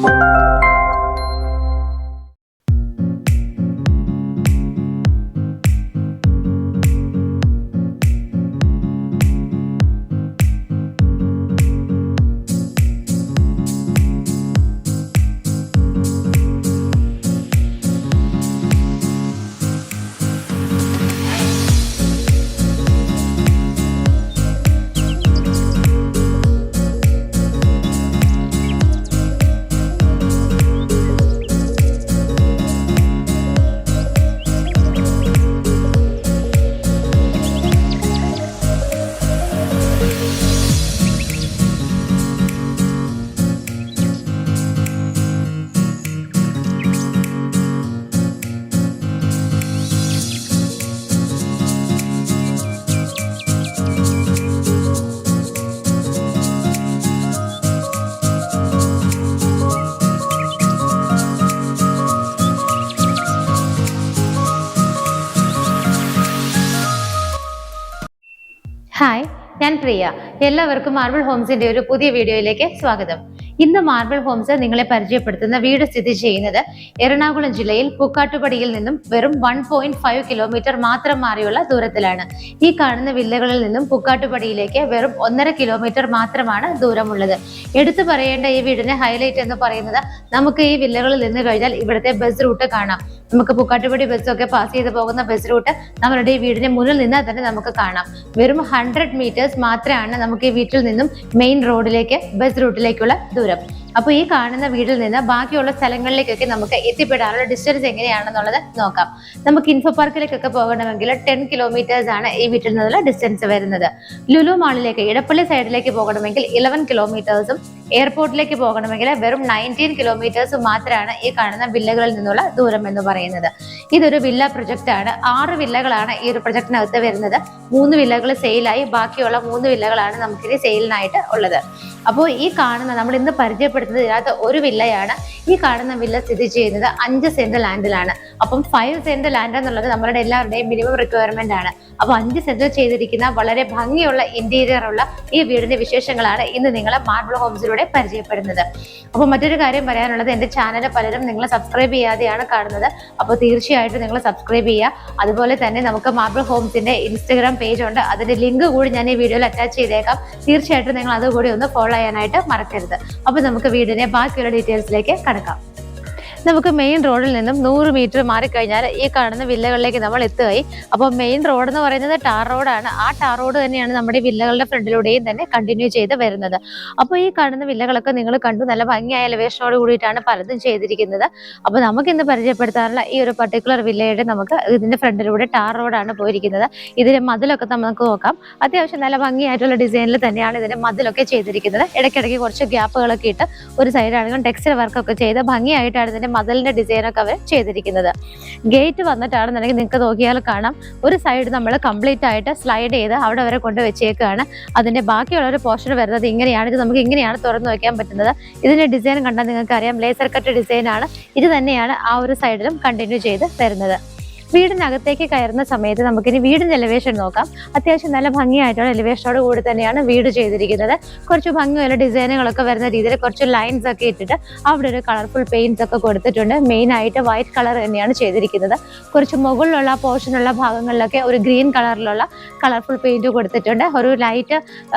Hi, ഞാൻ പ്രിയ. എല്ലാവർക്കും marble ഹോംസിന്റെ ഒരു പുതിയ വീഡിയോയിലേക്ക് സ്വാഗതം. ഇന്ന് മാർബിൾ ഹോംസ് നിങ്ങളെ പരിചയപ്പെടുത്തുന്ന വീട് സ്ഥിതി ചെയ്യുന്നത് എറണാകുളം ജില്ലയിൽ പൂക്കാട്ടുപടിയിൽ നിന്നും വെറും 1.5 കിലോമീറ്റർ മാത്രം മാറിയുള്ള ദൂരത്തിലാണ്. ഈ കാണുന്ന വില്ലകളിൽ നിന്നും പൂക്കാട്ടുപടിയിലേക്ക് വെറും 1.5 കിലോമീറ്റർ മാത്രമാണ് ദൂരമുള്ളത്. എടുത്തു പറയേണ്ട ഈ വീടിന്റെ ഹൈലൈറ്റ് എന്ന് പറയുന്നത് നമുക്ക് ഈ വില്ലകളിൽ നിന്ന് കഴിഞ്ഞാൽ ഇവിടുത്തെ ബസ് റൂട്ട് കാണാം. നമുക്ക് പൂക്കാട്ടുപടി ബസ്സൊക്കെ പാസ് ചെയ്ത് പോകുന്ന ബസ് റൂട്ട് നമ്മളുടെ ഈ വീടിന്റെ മുന്നിൽ നിന്നാൽ തന്നെ നമുക്ക് കാണാം. വെറും 100 മീറ്റേഴ്സ് മാത്രമാണ് നമുക്ക് ഈ വീട്ടിൽ നിന്നും മെയിൻ റോഡിലേക്ക് ബസ് റൂട്ടിലേക്കുള്ള ദൂരം. അപ്പോൾ ഈ കാണുന്ന വീട്ടിൽ നിന്ന് ബാക്കിയുള്ള സ്ഥലങ്ങളിലേക്കൊക്കെ നമുക്ക് എത്തിപ്പെടാനുള്ള ഡിസ്റ്റൻസ് എങ്ങനെയാണെന്നുള്ളത് നോക്കാം. നമുക്ക് ഇൻഫോ പാർക്കിലേക്കൊക്കെ പോകണമെങ്കിൽ 10 കിലോമീറ്റേഴ്സ് ആണ് ഈ വീട്ടിൽ നിന്നുള്ള ഡിസ്റ്റൻസ് വരുന്നത്. ലുലു മാളിലേക്ക് ഇടപ്പള്ളി സൈഡിലേക്ക് പോകണമെങ്കിൽ 11 കിലോമീറ്റേഴ്സും എയർപോർട്ടിലേക്ക് പോകണമെങ്കിൽ വെറും 19 കിലോമീറ്റേഴ്സ് മാത്രമാണ് ഈ കാണുന്ന വില്ലകളിൽ നിന്നുള്ള ദൂരം എന്ന് പറയുന്നത്. ഇതൊരു വില്ല പ്രൊജക്റ്റ് ആണ്. 6 വില്ലകളാണ് ഈ ഒരു പ്രൊജക്റ്റിനകത്ത് വരുന്നത്. 3 വില്ലകൾ സെയിലായി, ബാക്കിയുള്ള 3 വില്ലകളാണ് നമുക്കിനി സെയിലിനായിട്ട് ഉള്ളത്. അപ്പോൾ ഈ കാണുന്ന നമ്മൾ ഇന്ന് പരിചയപ്പെടുത്തുന്നത് ഇതിനകത്ത് ഒരു വില്ലയാണ്. ഈ കാണുന്ന വില്ല സ്ഥിതി ചെയ്യുന്നത് 5 സെന്റ് ലാൻഡിലാണ്. അപ്പം 5 സെന്റ് ലാൻഡ് എന്നുള്ളത് നമ്മളുടെ എല്ലാവരുടെയും മിനിമം റിക്വയർമെന്റ് ആണ്. അപ്പോൾ 5 സെന്റ് ചെയ്തിരിക്കുന്ന വളരെ ഭംഗിയുള്ള ഇന്റീരിയർ ഉള്ള ഈ വീടിന്റെ വിശേഷങ്ങളാണ് ഇന്ന് നിങ്ങളെ മാർബിൾ ഹോംസിലൂടെ പരിചയപ്പെടുന്നത്. അപ്പോൾ മറ്റൊരു കാര്യം പറയാനുള്ളത്, എൻ്റെ ചാനൽ പലരും നിങ്ങൾ സബ്സ്ക്രൈബ് ചെയ്യാതെയാണ് കാണുന്നത്. അപ്പോൾ തീർച്ചയായിട്ടും നിങ്ങൾ സബ്സ്ക്രൈബ് ചെയ്യുക. അതുപോലെ തന്നെ നമുക്ക് മാർബിൾ ഹോംസിന്റെ ഇൻസ്റ്റഗ്രാം പേജ് ഉണ്ട്, അതിന്റെ ലിങ്ക് കൂടി ഞാൻ ഈ വീഡിയോയിൽ അറ്റാച്ച് ചെയ്തേക്കാം. തീർച്ചയായിട്ടും നിങ്ങൾ അതുകൂടി ഒന്ന് ഫോളോ ചെയ്യാനായിട്ട് മറക്കരുത്. അപ്പോൾ നമുക്ക് വീടിന്റെ ബാക്കിയുള്ള ഡീറ്റെയിൽസിലേക്ക് കടക്കാം. നമുക്ക് മെയിൻ റോഡിൽ നിന്നും 100 മീറ്റർ മാറിക്കഴിഞ്ഞാൽ ഈ കാണുന്ന വില്ലകളിലേക്ക് നമ്മൾ എത്തുകയായി. അപ്പോൾ മെയിൻ റോഡ് എന്ന് പറയുന്നത് ടാർ റോഡാണ്. ആ ടാർ റോഡ് തന്നെയാണ് നമ്മുടെ വില്ലകളുടെ ഫ്രണ്ടിലൂടെയും തന്നെ കണ്ടിന്യൂ ചെയ്ത് വരുന്നത്. അപ്പോൾ ഈ കാണുന്ന വില്ലകളൊക്കെ നിങ്ങൾ കണ്ടു, നല്ല ഭംഗിയായ എലിവേഷനോട് കൂടിയിട്ടാണ് പലതും ചെയ്തിരിക്കുന്നത്. അപ്പോൾ നമുക്ക് ഇന്ന് പരിചയപ്പെടുത്താറുള്ള ഈ ഒരു പർട്ടിക്കുലർ വില്ലയുടെ നമുക്ക് ഇതിന്റെ ഫ്രണ്ടിലൂടെ ടാർ റോഡാണ് പോയിരിക്കുന്നത്. ഇതിന്റെ മതിലൊക്കെ നമുക്ക് നോക്കാം. അത്യാവശ്യം നല്ല ഭംഗിയായിട്ടുള്ള ഡിസൈനിൽ തന്നെയാണ് ഇതിന്റെ മതിലൊക്കെ ചെയ്തിരിക്കുന്നത്. ഇടയ്ക്കിടയ്ക്ക് കുറച്ച് ഗ്യാപ്പുകളൊക്കെ ഇട്ട് ഒരു സൈഡാണെങ്കിൽ ടെക്സ്റ്റൈൽ വർക്കൊക്കെ ചെയ്ത് ഭംഗിയായിട്ടാണ് ഇതിന്റെ മതിലിന്റെ ഡിസൈനൊക്കെ അവർ ചെയ്തിരിക്കുന്നത്. ഗേറ്റ് വന്നിട്ടാണെന്നുണ്ടെങ്കിൽ നിങ്ങൾക്ക് നോക്കിയാൽ കാണാം, ഒരു സൈഡ് നമ്മൾ കംപ്ലീറ്റ് ആയിട്ട് സ്ലൈഡ് ചെയ്ത് അവിടെ വരെ കൊണ്ട് വെച്ചേക്കാണ്. അതിന്റെ ബാക്കിയുള്ള ഒരു പോർഷൻ വരുന്നത് ഇങ്ങനെയാണ്. ഇത് നമുക്ക് ഇങ്ങനെയാണ് തുറന്നു വയ്ക്കാൻ പറ്റുന്നത്. ഇതിന്റെ ഡിസൈൻ കണ്ടാൽ നിങ്ങൾക്ക് അറിയാം, ലേസർ കട്ട് ഡിസൈൻ ആണ്. ഇത് തന്നെയാണ് ആ ഒരു സൈഡിലും കണ്ടിന്യൂ ചെയ്ത് വരുന്നത്. വീടിനകത്തേക്ക് കയറുന്ന സമയത്ത് നമുക്കിനി വീടിന്റെ എലിവേഷൻ നോക്കാം. അത്യാവശ്യം നല്ല ഭംഗിയായിട്ടുള്ള എലിവേഷനോട് കൂടി തന്നെയാണ് വീട് ചെയ്തിരിക്കുന്നത്. കുറച്ച് ഭംഗിയുള്ള ഡിസൈനുകളൊക്കെ വരുന്ന രീതിയിൽ കുറച്ച് ലൈൻസ് ഒക്കെ ഇട്ടിട്ട് അവിടെ ഒരു കളർഫുൾ പെയിന്റ്സ് ഒക്കെ കൊടുത്തിട്ടുണ്ട്. മെയിൻ ആയിട്ട് വൈറ്റ് കളർ തന്നെയാണ് ചെയ്തിരിക്കുന്നത്. കുറച്ച് മുകളിലുള്ള പോർഷനുള്ള ഭാഗങ്ങളിലൊക്കെ ഒരു ഗ്രീൻ കളറിലുള്ള കളർഫുൾ പെയിന്റ് കൊടുത്തിട്ടുണ്ട്. ഒരു ലൈറ്റ്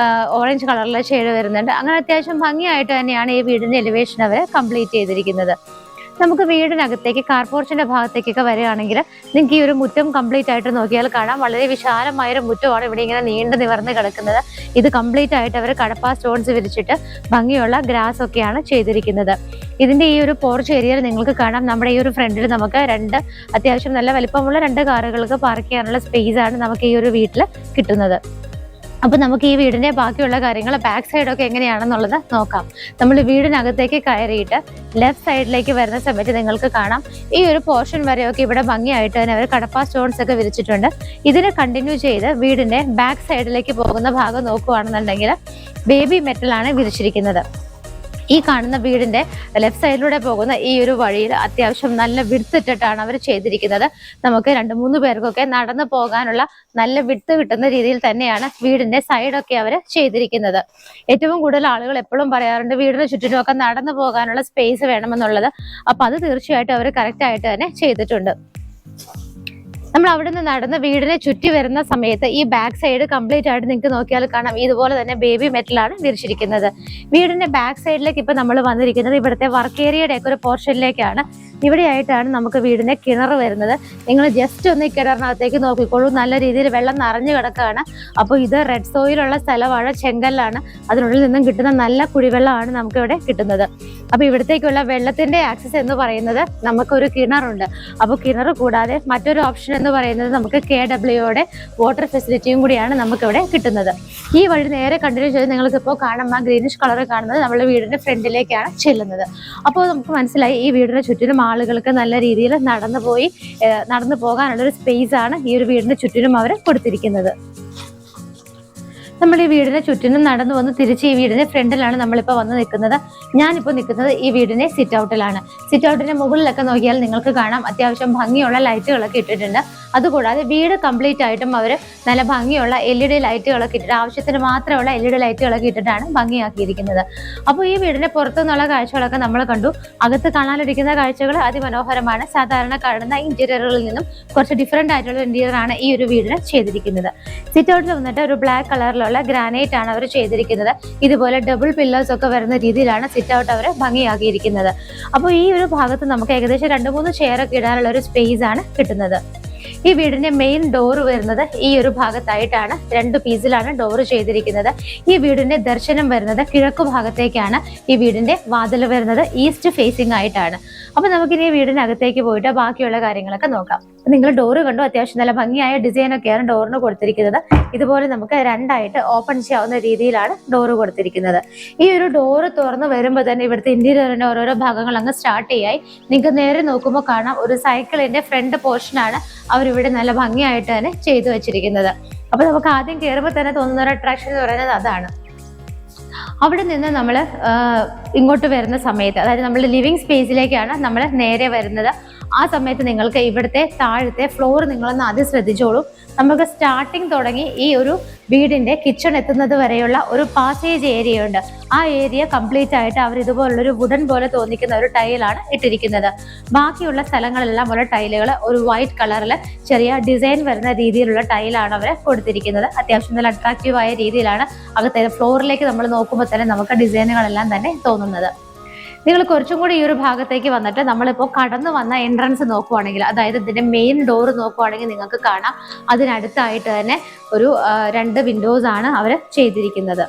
ഓറഞ്ച് കളറിലെ ഷെയ്ഡ് വരുന്നുണ്ട്. അങ്ങനെ അത്യാവശ്യം ഭംഗിയായിട്ട് തന്നെയാണ് ഈ വീടിന്റെ എലിവേഷൻ അവർ കംപ്ലീറ്റ് ചെയ്തിരിക്കുന്നത്. നമുക്ക് വീടിനകത്തേക്ക് കാർപോർച്ചിന്റെ ഭാഗത്തേക്കൊക്കെ വരികയാണെങ്കിൽ നിങ്ങൾക്ക് ഈ ഒരു മുറ്റം കംപ്ലീറ്റ് ആയിട്ട് നോക്കിയാൽ കാണാം. വളരെ വിശാലമായൊരു മുറ്റമാണ് ഇവിടെ ഇങ്ങനെ നീണ്ടു നിവർന്ന് കിടക്കുന്നത്. ഇത് കംപ്ലീറ്റ് ആയിട്ട് അവർ കടപ്പ സ്റ്റോൺസ് വിരിച്ചിട്ട് ഭംഗിയുള്ള ഗ്രാസ് ഒക്കെയാണ് ചെയ്തിരിക്കുന്നത്. ഇതിന്റെ ഈ ഒരു പോർച്ച് ഏരിയയിൽ നിങ്ങൾക്ക് കാണാം, നമ്മുടെ ഈ ഒരു ഫ്രണ്ടിൽ നമുക്ക് അത്യാവശ്യം നല്ല വലിപ്പമുള്ള 2 കാറുകൾക്ക് പാർക്ക് ചെയ്യാനുള്ള സ്പേസ് ആണ് നമുക്ക് ഈ ഒരു വീട്ടിൽ കിട്ടുന്നത്. അപ്പൊ നമുക്ക് ഈ വീടിന്റെ ബാക്കിയുള്ള കാര്യങ്ങൾ ബാക്ക് സൈഡൊക്കെ എങ്ങനെയാണെന്നുള്ളത് നോക്കാം. നമ്മൾ വീടിനകത്തേക്ക് കയറിയിട്ട് ലെഫ്റ്റ് സൈഡിലേക്ക് വരുന്ന സമയത്ത് നിങ്ങൾക്ക് കാണാം, ഈ ഒരു പോർഷൻ വരെയൊക്കെ ഇവിടെ ഭംഗിയായിട്ട് തന്നെ അവർ കടപ്പ സ്റ്റോൺസ് ഒക്കെ വിരിച്ചിട്ടുണ്ട്. ഇതിനെ കണ്ടിന്യൂ ചെയ്ത് വീടിന്റെ ബാക്ക് സൈഡിലേക്ക് പോകുന്ന ഭാഗം നോക്കുകയാണെന്നുണ്ടെങ്കിൽ ബേബി മെറ്റലാണ് വിരിച്ചിരിക്കുന്നത്. ഈ കാണുന്ന വീടിന്റെ ലെഫ്റ്റ് സൈഡിലൂടെ പോകുന്ന ഈ ഒരു വഴിയിൽ അത്യാവശ്യം നല്ല വിടുത്തിട്ടിട്ടാണ് അവർ ചെയ്തിരിക്കുന്നത്. നമുക്ക് 2-3 പേർക്കൊക്കെ നടന്നു പോകാനുള്ള നല്ല വിട്ട് കിട്ടുന്ന രീതിയിൽ തന്നെയാണ് വീടിന്റെ സൈഡൊക്കെ അവർ ചെയ്തിരിക്കുന്നത്. ഏറ്റവും കൂടുതൽ ആളുകൾ എപ്പോഴും പറയാറുണ്ട് വീടിന് ചുറ്റിനുമൊക്കെ നടന്നു പോകാനുള്ള സ്പേസ് വേണമെന്നുള്ളത്. അപ്പൊ അത് തീർച്ചയായിട്ടും അവർ കറക്റ്റ് ആയിട്ട് തന്നെ ചെയ്തിട്ടുണ്ട്. നമ്മൾ അവിടെ നിന്ന് നടന്ന് വീടിനെ ചുറ്റി വരുന്ന സമയത്ത് ഈ ബാക്ക് സൈഡ് കംപ്ലീറ്റ് ആയിട്ട് നിങ്ങൾക്ക് നോക്കിയാൽ കാണാം ഇതുപോലെ തന്നെ ബേബി മെറ്റലാണ് വിരിച്ചിരിക്കുന്നത്. വീടിന്റെ ബാക്ക് സൈഡിലേക്ക് ഇപ്പൊ നമ്മൾ വന്നിരിക്കുന്നത് ഇവിടുത്തെ വർക്ക് ഏരിയയുടെ ഒക്കെ ഒരു പോർഷനിലേക്കാണ്. ഇവിടെ ആയിട്ടാണ് നമുക്ക് വീടിന്റെ കിണർ വരുന്നത്. നിങ്ങൾ ജസ്റ്റ് ഒന്ന് ഈ കിണറിനകത്തേക്ക് നോക്കിക്കോളൂ, നല്ല രീതിയിൽ വെള്ളം നിറഞ്ഞു കിടക്കുകയാണ്. അപ്പോൾ ഇത് റെഡ് സോയിലുള്ള സ്ഥലമാണ്, ചെങ്കല്ലാണ്. അതിനുള്ളിൽ നിന്നും കിട്ടുന്ന നല്ല കുടിവെള്ളമാണ് നമുക്ക് ഇവിടെ കിട്ടുന്നത്. അപ്പൊ ഇവിടത്തേക്കുള്ള വെള്ളത്തിന്റെ ആക്സസ് എന്ന് പറയുന്നത് നമുക്കൊരു കിണറുണ്ട്. അപ്പോൾ കിണർ കൂടാതെ മറ്റൊരു ഓപ്ഷൻ എന്ന് പറയുന്നത് നമുക്ക് KWOയുടെ വാട്ടർ ഫെസിലിറ്റിയും കൂടിയാണ് നമുക്കിവിടെ കിട്ടുന്നത്. ഈ വഴി നേരെ കണ്ടിന്യൂ ചെയ്ത് നിങ്ങൾക്ക് ഇപ്പോൾ കാണാം, ആ ഗ്രീനിഷ് കളർ കാണുന്നത് നമ്മുടെ വീടിന്റെ ഫ്രണ്ടിലേക്കാണ് ചെല്ലുന്നത്. അപ്പോൾ നമുക്ക് മനസ്സിലായി ഈ വീടിന്റെ ചുറ്റിലും ആളുകൾക്ക് നല്ല രീതിയിൽ നടന്നു പോകാനുള്ളൊരു സ്പേസ് ആണ് ഈ ഒരു വീടിന്റെ ചുറ്റിനും അവർ കൊടുത്തിരിക്കുന്നത്. നമ്മൾ ഈ വീടിന് ചുറ്റിനും നടന്നു വന്ന് തിരിച്ച് ഈ വീടിന്റെ ഫ്രണ്ടിലാണ് നമ്മളിപ്പോൾ വന്ന് നിൽക്കുന്നത്. ഞാനിപ്പോൾ നിൽക്കുന്നത് ഈ വീടിന്റെ സിറ്റ് ഔട്ടിലാണ്. സിറ്റ് ഔട്ടിന്റെ മുകളിലൊക്കെ നോക്കിയാൽ നിങ്ങൾക്ക് കാണാം അത്യാവശ്യം ഭംഗിയുള്ള ലൈറ്റുകളൊക്കെ ഇട്ടിട്ടുണ്ട്. അതുകൂടാതെ വീട് കംപ്ലീറ്റ് ആയിട്ടും അവർ നല്ല ഭംഗിയുള്ള LED ലൈറ്റുകളൊക്കെ ഇട്ടിട്ട്, ആവശ്യത്തിന് മാത്രമുള്ള LED ലൈറ്റുകളൊക്കെ ഇട്ടിട്ടാണ് ഭംഗിയാക്കിയിരിക്കുന്നത്. അപ്പോൾ ഈ വീടിന്റെ പുറത്തുനിന്നുള്ള കാഴ്ചകളൊക്കെ നമ്മൾ കണ്ടു. അകത്ത് കാണാനിരിക്കുന്ന കാഴ്ചകൾ അതിമനോഹരമാണ്. സാധാരണ കാണുന്ന ഇന്റീരിയറുകളിൽ നിന്നും കുറച്ച് ഡിഫറെന്റ് ആയിട്ടുള്ള ഇന്റീരിയർ ആണ് ഈ ഒരു വീടിന് ചെയ്തിരിക്കുന്നത്. സിറ്റ് ഔട്ടിൽ വന്നിട്ട് ഒരു ബ്ലാക്ക് കളറിലുള്ള ഗ്രാനൈറ്റ് ആണ് അവർ ചെയ്തിരിക്കുന്നത്. ഇതുപോലെ ഡബിൾ പില്ലേഴ്സ് ഒക്കെ വരുന്ന രീതിയിലാണ് സിറ്റ് ഔട്ട് അവർ ഭംഗിയാക്കിയിരിക്കുന്നത്. അപ്പോൾ ഈ ഒരു ഭാഗത്ത് നമുക്ക് ഏകദേശം 2-3 ചെയറൊക്കെ ഇടാനുള്ള ഒരു സ്പേസ് ആണ് കിട്ടുന്നത്. ഈ വീടിന്റെ മെയിൻ ഡോറ് വരുന്നത് ഈ ഒരു ഭാഗത്തായിട്ടാണ്. 2 പീസിലാണ് ഡോറ് ചെയ്തിരിക്കുന്നത്. ഈ വീടിന്റെ ദർശനം വരുന്നത് കിഴക്കു ഭാഗത്തേക്കാണ്. ഈ വീടിന്റെ വാതിൽ വരുന്നത് ഈസ്റ്റ് ഫേസിംഗ് ആയിട്ടാണ്. അപ്പൊ നമുക്കിനി ഈ വീടിനകത്തേക്ക് പോയിട്ട് ബാക്കിയുള്ള കാര്യങ്ങളൊക്കെ നോക്കാം. നിങ്ങൾ ഡോറ് കണ്ടു, അത്യാവശ്യം നല്ല ഭംഗിയായ ഡിസൈൻ ഒക്കെയാണ് ഡോറിന് കൊടുത്തിരിക്കുന്നത്. ഇതുപോലെ നമുക്ക് 2ആയിട്ട് ഓപ്പൺ ചെയ്യാവുന്ന രീതിയിലാണ് ഡോറ് കൊടുത്തിരിക്കുന്നത്. ഈ ഒരു ഡോറ് തുറന്ന് വരുമ്പോൾ തന്നെ ഇവിടുത്തെ ഇന്റീരിയറിന്റെ ഓരോരോ ഭാഗങ്ങൾ അങ്ങ് സ്റ്റാർട്ട് ചെയ്യായി. നിങ്ങൾക്ക് നേരെ നോക്കുമ്പോൾ കാണാം ഒരു സൈക്കിളിന്റെ ഫ്രണ്ട് പോർഷനാണ് അവരിവിടെ നല്ല ഭംഗിയായിട്ട് തന്നെ ചെയ്തു വെച്ചിരിക്കുന്നത്. അപ്പൊ നമുക്ക് ആദ്യം കയറുമ്പോൾ തന്നെ തോന്നുന്ന ഒരു അട്രാക്ഷൻ എന്ന് പറയുന്നത് അതാണ്. അവിടെ നിന്ന് നമ്മൾ ഇങ്ങോട്ട് വരുന്ന സമയത്ത്, അതായത് നമ്മുടെ ലിവിങ് സ്പേസിലേക്കാണ് നമ്മൾ നേരെ വരുന്നത്. ആ സമയത്ത് നിങ്ങൾക്ക് ഇവിടുത്തെ താഴത്തെ ഫ്ലോർ നിങ്ങളൊന്ന് ആദ്യം ശ്രദ്ധിച്ചോളൂ. നമുക്ക് സ്റ്റാർട്ടിങ് തുടങ്ങി ഈ ഒരു വീടിന്റെ കിച്ചൺ എത്തുന്നത് വരെയുള്ള ഒരു പാസേജ് ഏരിയ ഉണ്ട്. ആ ഏരിയ കംപ്ലീറ്റ് ആയിട്ട് അവർ ഇതുപോലുള്ളൊരു വുഡൻ പോലെ തോന്നിക്കുന്ന ഒരു ടൈലാണ് ഇട്ടിരിക്കുന്നത്. ബാക്കിയുള്ള സ്ഥലങ്ങളെല്ലാം ഉള്ള ടൈലുകൾ ഒരു വൈറ്റ് കളറിൽ ചെറിയ ഡിസൈൻ വരുന്ന രീതിയിലുള്ള ടൈലാണ് അവർ കൊടുത്തിരിക്കുന്നത്. അത്യാവശ്യം നല്ല അട്രാക്റ്റീവായ രീതിയിലാണ് അകത്തെ ഫ്ലോറിലേക്ക് നമ്മൾ നോക്കുമ്പോൾ തന്നെ നമുക്ക് ഡിസൈനുകളെല്ലാം തന്നെ തോന്നുന്നത്. നിങ്ങൾ കുറച്ചും കൂടി ഈ ഒരു ഭാഗത്തേക്ക് വന്നിട്ട് നമ്മളിപ്പോൾ കടന്നു വന്ന എൻട്രൻസ് നോക്കുവാണെങ്കിൽ, അതായത് ഇതിന്റെ മെയിൻ ഡോർ നോക്കുവാണെങ്കിൽ നിങ്ങൾക്ക് കാണാം അതിനടുത്തായിട്ട് തന്നെ ഒരു 2 വിൻഡോസ് ആണ് അവർ ചെയ്തിരിക്കുന്നത്.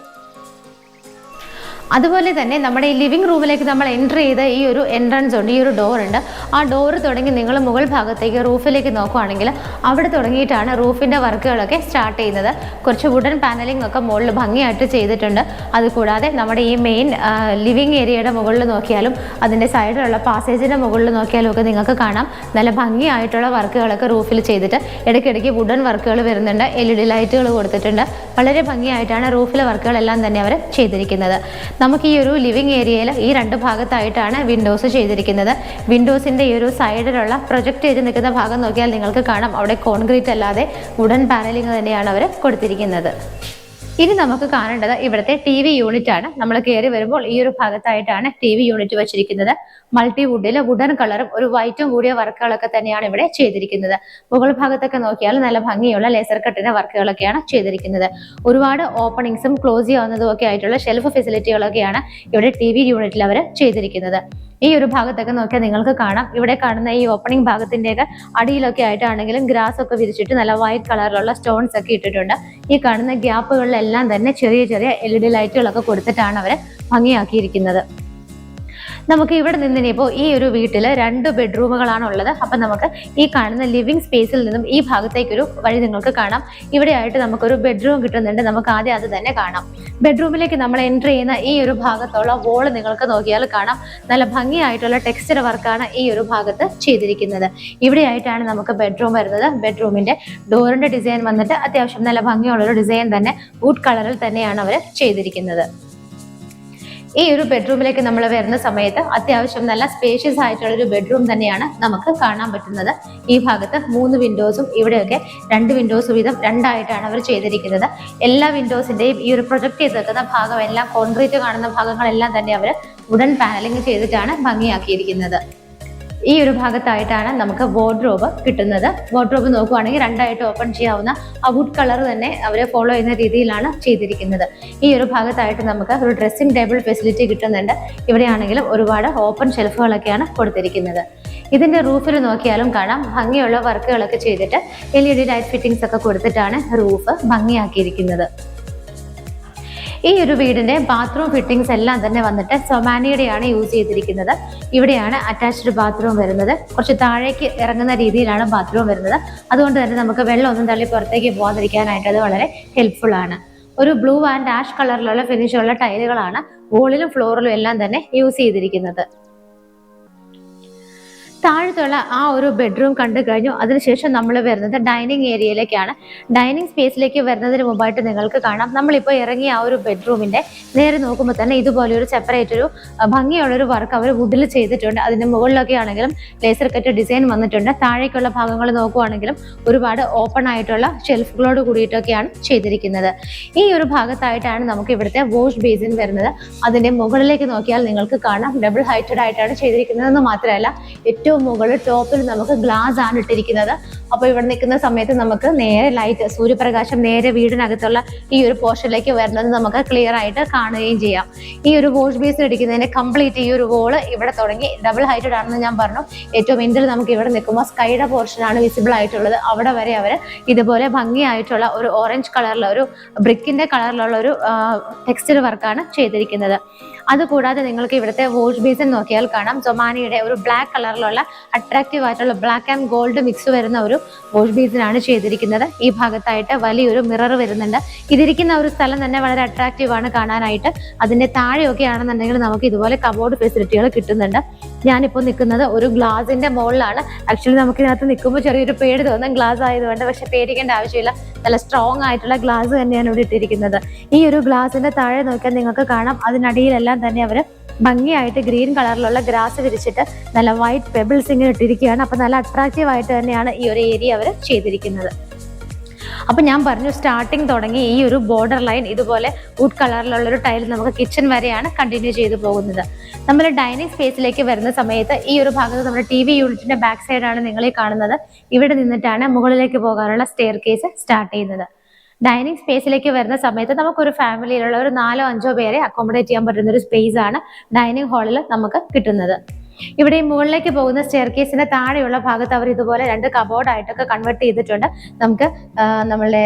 അതുപോലെ തന്നെ നമ്മുടെ ഈ ലിവിംഗ് റൂമിലേക്ക് നമ്മൾ എൻ്റർ ചെയ്ത ഈ ഒരു എൻട്രൻസ് ഉണ്ട്, ഈ ഒരു ഡോർ ഉണ്ട്. ആ ഡോറ് തുടങ്ങി നിങ്ങൾ മുകൾ ഭാഗത്തേക്ക് റൂഫിലേക്ക് നോക്കുവാണെങ്കിൽ അവിടെ തുടങ്ങിയിട്ടാണ് റൂഫിൻ്റെ വർക്കുകളൊക്കെ സ്റ്റാർട്ട് ചെയ്യുന്നത്. കുറച്ച് വുഡൻ പാനലിംഗ് ഒക്കെ മുകളിൽ ഭംഗിയായിട്ട് ചെയ്തിട്ടുണ്ട്. അതുകൂടാതെ നമ്മുടെ ഈ മെയിൻ ലിവിംഗ് ഏരിയയുടെ മുകളിൽ നോക്കിയാലും അതിൻ്റെ സൈഡിലുള്ള പാസേജിൻ്റെ മുകളിൽ നോക്കിയാലും ഒക്കെ നിങ്ങൾക്ക് കാണാം നല്ല ഭംഗിയായിട്ടുള്ള വർക്കുകളൊക്കെ റൂഫിൽ ചെയ്തിട്ട് ഇടയ്ക്കിടയ്ക്ക് വുഡൻ വർക്കുകൾ വരുന്നുണ്ട്. LED ലൈറ്റുകൾ കൊടുത്തിട്ടുണ്ട്. വളരെ ഭംഗിയായിട്ടാണ് റൂഫിലെ വർക്കുകളെല്ലാം തന്നെ അവർ ചെയ്തിരിക്കുന്നത്. നമുക്ക് ഈ ഒരു ലിവിംഗ് ഏരിയയിൽ ഈ 2 ഭാഗത്തായിട്ടാണ് വിൻഡോസ് ചെയ്തിരിക്കുന്നത്. വിൻഡോസിന്റെ ഈ ഒരു സൈഡിലുള്ള പ്രൊജക്ട് ചെയ്ത് നിൽക്കുന്ന ഭാഗം നോക്കിയാൽ നിങ്ങൾക്ക് കാണാം അവിടെ കോൺക്രീറ്റ് അല്ലാതെ വുഡൻ പാനലിംഗ് തന്നെയാണ് അവർ കൊടുത്തിരിക്കുന്നത്. ഇനി നമുക്ക് കാണേണ്ടത് ഇവിടുത്തെ TV യൂണിറ്റ് ആണ്. നമ്മൾ കയറി വരുമ്പോൾ ഈ ഒരു ഭാഗത്തായിട്ടാണ് TV യൂണിറ്റ് വെച്ചിരിക്കുന്നത്. മൾട്ടി വുഡിൽ വുഡൻ കളറും ഒരു വൈറ്റും കൂടിയ വർക്കുകളൊക്കെ തന്നെയാണ് ഇവിടെ ചെയ്തിരിക്കുന്നത്. മുകൾ ഭാഗത്തൊക്കെ നോക്കിയാൽ നല്ല ഭംഗിയുള്ള ലേസർ കട്ടിന്റെ വർക്കുകളൊക്കെയാണ് ചെയ്തിരിക്കുന്നത്. ഒരുപാട് ഓപ്പണിങ്സും ക്ലോസ് ചെയ്യാവുന്നതും ഒക്കെ ആയിട്ടുള്ള ഷെൽഫ് ഫെസിലിറ്റികളൊക്കെയാണ് ഇവിടെ TV യൂണിറ്റിൽ അവർ ചെയ്തിരിക്കുന്നത്. ഈ ഒരു ഭാഗത്തൊക്കെ നോക്കിയാൽ നിങ്ങൾക്ക് കാണാം ഇവിടെ കാണുന്ന ഈ ഓപ്പണിംഗ് ഭാഗത്തിൻ്റെയൊക്കെ അടിയിലൊക്കെ ആയിട്ടാണെങ്കിലും ഗ്രാസ് ഒക്കെ വിരിച്ചിട്ട് നല്ല വൈറ്റ് കളറിലുള്ള സ്റ്റോൺസ് ഒക്കെ ഇട്ടിട്ടുണ്ട്. ഈ കാണുന്ന ഗ്യാപ്പുകളിലെല്ലാം തന്നെ ചെറിയ ചെറിയ LED ലൈറ്റുകളൊക്കെ കൊടുത്തിട്ടാണ് അവർ ഭംഗിയാക്കിയിരിക്കുന്നത്. നമുക്ക് ഇവിടെ നിന്നിനിപ്പോൾ ഈ ഒരു വീട്ടിൽ 2 ബെഡ്റൂമുകളാണ് ഉള്ളത്. അപ്പം നമുക്ക് ഈ കാണുന്ന ലിവിംഗ് സ്പേസിൽ നിന്നും ഈ ഭാഗത്തേക്കൊരു വഴി നിങ്ങൾക്ക് കാണാം. ഇവിടെയായിട്ട് നമുക്കൊരു ബെഡ്റൂം കിട്ടുന്നുണ്ട്. നമുക്ക് ആദ്യം അത് തന്നെ കാണാം. ബെഡ്റൂമിലേക്ക് നമ്മൾ എൻ്റർ ചെയ്യുന്ന ഈ ഒരു ഭാഗത്തുള്ള വോള് നിങ്ങൾക്ക് നോക്കിയാൽ കാണാം നല്ല ഭംഗിയായിട്ടുള്ള ടെക്സ്ചർ വർക്കാണ് ഈ ഒരു ഭാഗത്ത് ചെയ്തിരിക്കുന്നത്. ഇവിടെയായിട്ടാണ് നമുക്ക് ബെഡ്റൂം വരുന്നത്. ബെഡ്റൂമിന്റെ ഡോറിന്റെ ഡിസൈൻ വന്നിട്ട് അത്യാവശ്യം നല്ല ഭംഗിയുള്ളൊരു ഡിസൈൻ തന്നെ വുഡ് കളറിൽ തന്നെയാണ് അവർ ചെയ്തിരിക്കുന്നത്. ഈ ഒരു ബെഡ്റൂമിലേക്ക് നമ്മൾ വരുന്ന സമയത്ത് അത്യാവശ്യം നല്ല സ്പേഷ്യസ് ആയിട്ടുള്ള ഒരു ബെഡ്റൂം തന്നെയാണ് നമുക്ക് കാണാൻ പറ്റുന്നത്. ഈ ഭാഗത്ത് 3 വിൻഡോസും ഇവിടെയൊക്കെ 2 വിൻഡോസ് വീതം രണ്ടായിട്ടാണ് അവർ ചെയ്തിരിക്കുന്നത്. എല്ലാ വിൻഡോസിന്റെയും ഈ ഒരു പ്രൊജക്ട് ചെയ്ത് നിൽക്കുന്ന ഭാഗം എല്ലാം കോൺക്രീറ്റ് കാണുന്ന ഭാഗങ്ങളെല്ലാം തന്നെ അവർ വുഡൻ പാനലിംഗ് ചെയ്തിട്ടാണ് ഭംഗിയാക്കിയിരിക്കുന്നത്. ഈ ഒരു ഭാഗത്തായിട്ടാണ് നമുക്ക് വാർഡ്രോബ് കിട്ടുന്നത്. വാർഡ്രോബ് നോക്കുവാണെങ്കിൽ രണ്ടായിട്ട് ഓപ്പൺ ചെയ്യാവുന്ന ആ വുഡ് കളർ തന്നെ അവർ ഫോളോ ചെയ്യുന്ന രീതിയിലാണ് ചെയ്തിരിക്കുന്നത്. ഈ ഒരു ഭാഗത്തായിട്ട് നമുക്ക് ഒരു ഡ്രസ്സിംഗ് ടേബിൾ ഫെസിലിറ്റി കിട്ടുന്നുണ്ട്. ഇവിടെയാണെങ്കിലും ഒരുപാട് ഓപ്പൺ ഷെൽഫുകളൊക്കെയാണ് കൊടുത്തിരിക്കുന്നത്. ഇതിന്റെ റൂഫിൽ നോക്കിയാലും കാണാം ഭംഗിയുള്ള വർക്കുകളൊക്കെ ചെയ്തിട്ട് LED ലൈറ്റ് ഫിറ്റിംഗ്സ് ഒക്കെ കൊടുത്തിട്ടാണ് റൂഫ് ഭംഗിയാക്കിയിരിക്കുന്നത്. ഈ ഒരു വീടിന്റെ ബാത്റൂം ഫിറ്റിംഗ്സ് എല്ലാം തന്നെ വന്നിട്ട് സൊമാനിയുടെയാണ് യൂസ് ചെയ്തിരിക്കുന്നത്. ഇവിടെയാണ് അറ്റാച്ച്ഡ് ബാത്റൂം വരുന്നത്. കുറച്ച് താഴേക്ക് ഇറങ്ങുന്ന രീതിയിലാണ് ബാത്റൂം വരുന്നത്. അതുകൊണ്ട് തന്നെ നമുക്ക് വെള്ളമൊന്നും തള്ളി പുറത്തേക്ക് പോകാതിരിക്കാനായിട്ട് അത് വളരെ ഹെൽപ്ഫുൾ ആണ്. ഒരു ബ്ലൂ ആൻഡ് ആഷ് കളറിലുള്ള ഫിനിഷുള്ള ടൈലുകളാണ് വോളിലും ഫ്ലോറിലും എല്ലാം തന്നെ യൂസ് ചെയ്തിരിക്കുന്നത്. താഴത്തുള്ള ആ ഒരു ബെഡ്റൂം കണ്ടു കഴിഞ്ഞു. അതിനുശേഷം നമ്മൾ വരുന്നത് ഡൈനിങ് ഏരിയയിലേക്കാണ്. ഡൈനിങ് സ്പേസിലേക്ക് വരുന്നതിന് മുമ്പായിട്ട് നിങ്ങൾക്ക് കാണാം, നമ്മളിപ്പോൾ ഇറങ്ങിയ ആ ഒരു ബെഡ്റൂമിന്റെ നേരെ നോക്കുമ്പോൾ തന്നെ ഇതുപോലെ ഒരു സെപ്പറേറ്റ് ഒരു ഭംഗിയുള്ളൊരു വർക്ക് അവർ വുഡിൽ ചെയ്തിട്ടുണ്ട്. അതിന്റെ മുകളിലൊക്കെ ആണെങ്കിലും ലേസർ കട്ട് ഡിസൈൻ വന്നിട്ടുണ്ട്. താഴേക്കുള്ള ഭാഗങ്ങൾ നോക്കുവാണെങ്കിലും ഒരുപാട് ഓപ്പൺ ആയിട്ടുള്ള ഷെൽഫുകളോട് കൂടിയിട്ടൊക്കെയാണ് ചെയ്തിരിക്കുന്നത്. ഈ ഒരു ഭാഗത്തായിട്ടാണ് നമുക്ക് ഇവിടുത്തെ വാഷ് ബേസിൻ വരുന്നത്. അതിന്റെ മുകളിലേക്ക് നോക്കിയാൽ നിങ്ങൾക്ക് കാണാം ഡബിൾ ഹൈറ്റഡ് ആയിട്ടാണ് ചെയ്തിരിക്കുന്നതെന്ന് മാത്രമല്ല ഏറ്റവും മുകളിൽ ടോപ്പിൽ നമുക്ക് ഗ്ലാസ് ആണ് ഇട്ടിരിക്കുന്നത്. അപ്പോൾ ഇവിടെ നിൽക്കുന്ന സമയത്ത് നമുക്ക് നേരെ ലൈറ്റ് സൂര്യപ്രകാശം നേരെ വീടിനകത്തുള്ള ഈ ഒരു പോർഷനിലേക്ക് വരുന്നത് നമുക്ക് ക്ലിയർ ആയിട്ട് കാണുകയും ചെയ്യാം. ഈ ഒരു വാഷ് ബേസിൻ ഇടിക്കുന്നതിന്റെ കംപ്ലീറ്റ് ഈ ഒരു വോള് ഇവിടെ തുടങ്ങി ഡബിൾ ഹൈറ്റഡ് ആണെന്ന് ഞാൻ പറഞ്ഞു. ഏറ്റവും എൻഡിൽ നമുക്ക് ഇവിടെ നിൽക്കുമ്പോൾ സ്കൈയുടെ പോർഷൻ ആണ് വിസിബിൾ ആയിട്ടുള്ളത്. അവിടെ വരെ അവർ ഇതുപോലെ ഭംഗിയായിട്ടുള്ള ഒരു ഓറഞ്ച് കളറിലുള്ള ഒരു ബ്രിക്കിന്റെ കളറിലുള്ള ഒരു ടെക്സ്റ്റൈൽ വർക്കാണ് ചെയ്തിരിക്കുന്നത്. അതുകൂടാതെ നിങ്ങൾക്ക് ഇവിടുത്തെ വാഷ് ബേസിൻ നോക്കിയാൽ കാണാം സൊമാനിയുടെ ഒരു ബ്ലാക്ക് കളറിലുള്ള അട്രാക്റ്റീവ് ആയിട്ടുള്ള ബ്ലാക്ക് ആൻഡ് ഗോൾഡ് മിക്സ് വരുന്ന ഒരു വാഷ് ബേസിൻ ആണ് ചെയ്തിരിക്കുന്നത്. ഈ ഭാഗത്തായിട്ട് വലിയൊരു മിറർ വരുന്നുണ്ട്. ഇതിരിക്കുന്ന ഒരു സ്ഥലം തന്നെ വളരെ അട്രാക്റ്റീവ് ആണ് കാണാനായിട്ട്. അതിന്റെ താഴെയൊക്കെ ആണെന്നുണ്ടെങ്കിൽ നമുക്ക് ഇതുപോലെ കബോർഡ് ഫെസിലിറ്റികൾ കിട്ടുന്നുണ്ട്. ഞാനിപ്പോൾ നിൽക്കുന്നത് ഒരു ഗ്ലാസിന്റെ മുകളിലാണ്. ആക്ച്വലി നമുക്ക് ഇതിനകത്ത് നിൽക്കുമ്പോൾ ചെറിയൊരു പേടി തോന്നും ഗ്ലാസ് ആയതുകൊണ്ട്. പക്ഷെ പേടിക്കേണ്ട ആവശ്യമില്ല, നല്ല സ്ട്രോങ് ആയിട്ടുള്ള ഗ്ലാസ് തന്നെയാണ് ഇവിടെ ഇട്ടിരിക്കുന്നത്. ഈ ഒരു ഗ്ലാസിന്റെ താഴെ നോക്കിയാൽ നിങ്ങൾക്ക് കാണാം അതിനടിയിലെല്ലാം തന്നെ അവർ ഭംഗിയായിട്ട് ഗ്രീൻ കളറിലുള്ള ഗ്രാസ് വിരിച്ചിട്ട് നല്ല വൈറ്റ് പെബിൾസ് ഇങ്ങനെ ഇട്ടിരിക്കുകയാണ്. അപ്പൊ നല്ല അട്രാക്റ്റീവ് ആയിട്ട് തന്നെയാണ് ഈ ഒരു ഏരിയ അവർ ചെയ്തിരിക്കുന്നത്. അപ്പൊ ഞാൻ പറഞ്ഞു സ്റ്റാർട്ടിങ് തുടങ്ങി ഈ ഒരു ബോർഡർ ലൈൻ ഇതുപോലെ വുഡ് കളറിലുള്ള ഒരു ടൈൽ നമുക്ക് കിച്ചൺ വരെയാണ് കണ്ടിന്യൂ ചെയ്തു പോകുന്നത്. നമ്മൾ ഡൈനിങ് സ്പേസിലേക്ക് വരുന്ന സമയത്ത് ഈ ഒരു ഭാഗത്ത് നമ്മുടെ TV യൂണിറ്റിന്റെ ബാക്ക് സൈഡാണ് നിങ്ങൾ ഈ കാണുന്നത്. ഇവിടെ നിന്നിട്ടാണ് മുകളിലേക്ക് പോകാനുള്ള സ്റ്റെയർ കേസ് സ്റ്റാർട്ട് ചെയ്യുന്നത്. ഡൈനിങ് സ്പേസിലേക്ക് വരുന്ന സമയത്ത് നമുക്കൊരു ഫാമിലിയിലുള്ള ഒരു 4-5 പേരെ അക്കോമഡേറ്റ് ചെയ്യാൻ പറ്റുന്ന ഒരു സ്പേസ് ആണ് ഡൈനിങ് ഹാളിൽ നമുക്ക് കിട്ടുന്നത്. ഇവിടെ ഈ മുകളിലേക്ക് പോകുന്ന സ്റ്റെയർ കേസിന്റെ താഴെയുള്ള ഭാഗത്ത് അവർ ഇതുപോലെ 2 കബോർഡായിട്ടൊക്കെ കൺവേർട്ട് ചെയ്തിട്ടുണ്ട്. നമുക്ക് നമ്മളുടെ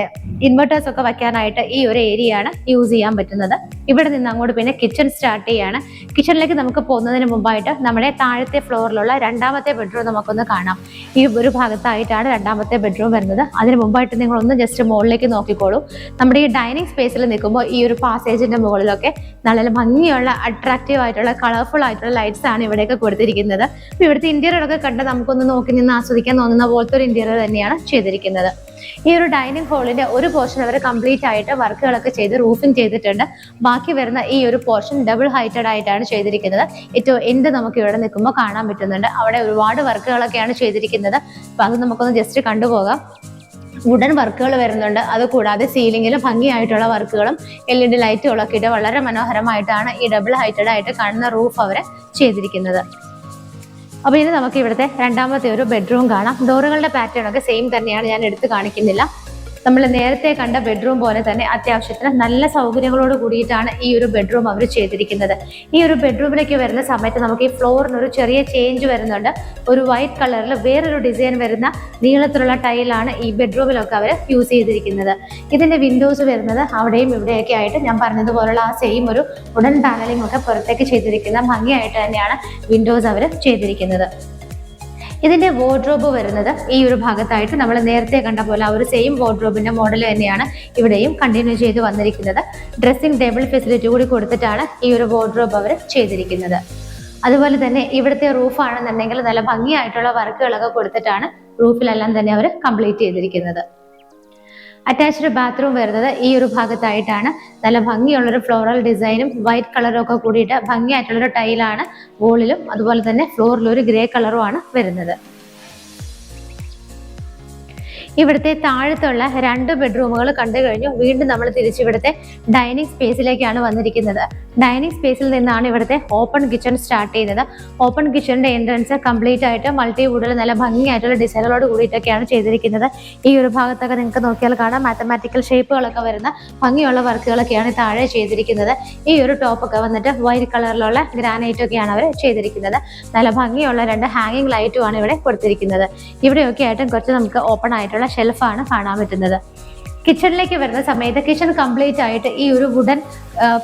ഇൻവെർട്ടേഴ്സ് ഒക്കെ വയ്ക്കാനായിട്ട് ഈ ഒരു ഏരിയ ആണ് യൂസ് ചെയ്യാൻ പറ്റുന്നത്. ഇവിടെ നിന്ന് അങ്ങോട്ട് പിന്നെ കിച്ചൺ സ്റ്റാർട്ട് ചെയ്യാണ്. കിച്ചണിലേക്ക് നമുക്ക് പോകുന്നതിന് മുമ്പായിട്ട് നമ്മുടെ താഴത്തെ ഫ്ലോറിലുള്ള 2ാമത്തെ ബെഡ്റൂം നമുക്കൊന്ന് കാണാം. ഈ ഒരു ഭാഗത്തായിട്ടാണ് 2ാമത്തെ ബെഡ്റൂം വരുന്നത്. അതിന് മുമ്പായിട്ട് നിങ്ങളൊന്ന് ജസ്റ്റ് മുകളിലേക്ക് നോക്കിക്കോളൂ. നമ്മുടെ ഈ ഡൈനിങ് സ്പേസിൽ നിൽക്കുമ്പോൾ ഈ ഒരു പാസേജിന്റെ മുകളിലൊക്കെ നല്ല ഭംഗിയുള്ള അട്രാക്റ്റീവ് ആയിട്ടുള്ള കളർഫുൾ ആയിട്ടുള്ള ലൈറ്റ്സ് ആണ് ഇവിടെയൊക്കെ കൊടുത്തിരിക്കുന്നത്. ഇവിടുത്തെ ഇന്റീരിയറൊക്കെ കണ്ട് നമുക്കൊന്ന് നോക്കി നിന്ന് ആസ്വദിക്കാൻ തോന്നുന്ന പോലത്തെ ഒരു ഇന്റീരിയർ തന്നെയാണ് ചെയ്തിരിക്കുന്നത്. ഈ ഒരു ഡൈനിങ് ഹാളിന്റെ ഒരു പോർഷൻ അവർ കംപ്ലീറ്റ് ആയിട്ട് വർക്കുകളൊക്കെ ചെയ്ത് റൂഫിംഗ് ചെയ്തിട്ടുണ്ട്. ബാക്കി വരുന്ന ഈ ഒരു പോർഷൻ ഡബിൾ ഹൈറ്റഡ് ആയിട്ടാണ് ചെയ്തിരിക്കുന്നത്. ഏറ്റവും എൻഡ് നമുക്ക് ഇവിടെ നിൽക്കുമ്പോൾ കാണാൻ പറ്റുന്നുണ്ട്. അവിടെ ഒരുപാട് വർക്കുകളൊക്കെയാണ് ചെയ്തിരിക്കുന്നത്. അപ്പൊ അത് നമുക്കൊന്ന് ജസ്റ്റ് കണ്ടുപോകാം. വുഡൻ വർക്കുകൾ വരുന്നുണ്ട്. അതുകൂടാതെ സീലിംഗിലും ഭംഗിയായിട്ടുള്ള വർക്കുകളും LED ലൈറ്റുകളൊക്കെ ഇട്ട് വളരെ മനോഹരമായിട്ടാണ് ഈ ഡബിൾ ഹൈറ്റഡ് ആയിട്ട് കാണുന്ന റൂഫ് അവർ ചെയ്തിരിക്കുന്നത്. അപ്പോൾ ഇനി നമുക്ക് ഇവിടുത്തെ 2ാമത്തെ ഒരു ബെഡ്റൂം കാണാം. ഡോറുകളുടെ പാറ്റേൺ ഒക്കെ സെയിം തന്നെയാണ്, ഞാൻ എടുത്ത് കാണിക്കുന്നില്ല. നമ്മൾ നേരത്തെ കണ്ട ബെഡ്റൂം പോലെ തന്നെ അത്യാവശ്യത്തിന് നല്ല സൗകര്യങ്ങളോട് കൂടിയിട്ടാണ് ഈ ഒരു ബെഡ്റൂം അവർ ചെയ്തിരിക്കുന്നത്. ഈ ഒരു ബെഡ്റൂമിലേക്ക് വരുന്ന സമയത്ത് നമുക്ക് ഈ ഫ്ലോറിനൊരു ചെറിയ ചേഞ്ച് വരുന്നുണ്ട്. ഒരു വൈറ്റ് കളറിൽ വേറൊരു ഡിസൈൻ വരുന്ന നീളത്തിലുള്ള ടൈലാണ് ഈ ബെഡ്റൂമിലൊക്കെ അവർ യൂസ് ചെയ്തിരിക്കുന്നത്. ഇതിന്റെ വിൻഡോസ് വരുന്നത് അവിടെയും ഇവിടെയൊക്കെ ആയിട്ട് ഞാൻ പറഞ്ഞതുപോലുള്ള ആ സെയിം ഒരു വുഡൻ പാനലിംഗ് ഒക്കെ പുറത്തേക്ക് ചെയ്തിരിക്കുന്ന ഭംഗിയായിട്ട് തന്നെയാണ് വിൻഡോസ് അവർ ചെയ്തിരിക്കുന്നത്. ഇതിന്റെ വാർഡ്രോബ് വരുന്നത് ഈ ഒരു ഭാഗത്തായിട്ട് നമ്മൾ നേരത്തെ കണ്ട പോലെ ആ ഒരു സെയിം വാർഡ്രോബിന്റെ മോഡൽ തന്നെയാണ് ഇവിടെയും കണ്ടിന്യൂ ചെയ്ത് വന്നിരിക്കുന്നത്. ഡ്രസ്സിംഗ് ടേബിൾ ഫെസിലിറ്റി കൂടി കൊടുത്തിട്ടാണ് ഈ ഒരു വാർഡ്രോബ് അവർ ചെയ്തിരിക്കുന്നത്. അതുപോലെ തന്നെ ഇവിടുത്തെ റൂഫ് ആണെന്നുണ്ടെങ്കിൽ നല്ല ഭംഗിയായിട്ടുള്ള വർക്കുകളൊക്കെ കൊടുത്തിട്ടാണ് റൂഫിലെല്ലാം തന്നെ അവർ കംപ്ലീറ്റ് ചെയ്തിരിക്കുന്നത്. അറ്റാച്ച്ഡ് ബാത്റൂം വരുന്നത് ഈ ഒരു ഭാഗത്തായിട്ടാണ്. നല്ല ഭംഗിയുള്ളൊരു ഫ്ലോറൽ ഡിസൈനും വൈറ്റ് കളറും ഒക്കെ കൂടിയിട്ട് ഭംഗിയായിട്ടുള്ളൊരു ടൈലാണ് വോളിലും അതുപോലെ തന്നെ ഫ്ലോറിലും ഒരു ഗ്രേ കളറുമാണ് വരുന്നത്. ഇവിടുത്തെ താഴത്തുള്ള 2 ബെഡ്റൂമുകൾ കണ്ടു കഴിഞ്ഞു. വീണ്ടും നമ്മൾ തിരിച്ച് ഇവിടുത്തെ ഡൈനിങ് സ്പേസിലേക്കാണ് വന്നിരിക്കുന്നത്. ഡൈനിങ് സ്പേസിൽ നിന്നാണ് ഇവിടുത്തെ ഓപ്പൺ കിച്ചൺ സ്റ്റാർട്ട് ചെയ്യുന്നത്. ഓപ്പൺ കിച്ചണിന്റെ എൻട്രൻസ് കംപ്ലീറ്റ് ആയിട്ട് മൾട്ടിവുഡിൽ നല്ല ഭംഗിയായിട്ടുള്ള ഡിസൈനുകളോട് കൂടിയിട്ടൊക്കെയാണ് ചെയ്തിരിക്കുന്നത്. ഈ ഒരു ഭാഗത്തൊക്കെ നിങ്ങൾക്ക് നോക്കിയാൽ കാണാം മാത്തമാറ്റിക്കൽ ഷേപ്പുകളൊക്കെ വരുന്ന ഭംഗിയുള്ള വർക്കുകളൊക്കെയാണ് താഴെ ചെയ്തിരിക്കുന്നത്. ഈ ഒരു ടോപ്പൊക്കെ വന്നിട്ട് വൈറ്റ് കളറിലുള്ള ഗ്രാനൈറ്റ് ഒക്കെയാണ് അവർ ചെയ്തിരിക്കുന്നത്. നല്ല ഭംഗിയുള്ള 2 ഹാങ്ങിങ് ലൈറ്റുമാണ് ഇവിടെ കൊടുത്തിരിക്കുന്നത്. ഇവിടെയൊക്കെ ആയിട്ടും കുറച്ച് നമുക്ക് ഓപ്പൺ ആയിട്ടുള്ള ഷെൽഫാണ് കാണാൻ പറ്റുന്നത്. കിച്ചണിലേക്ക് വരുന്ന സമയത്ത് കിച്ചൺ കംപ്ലീറ്റ് ആയിട്ട് ഈ ഒരു വുഡൻ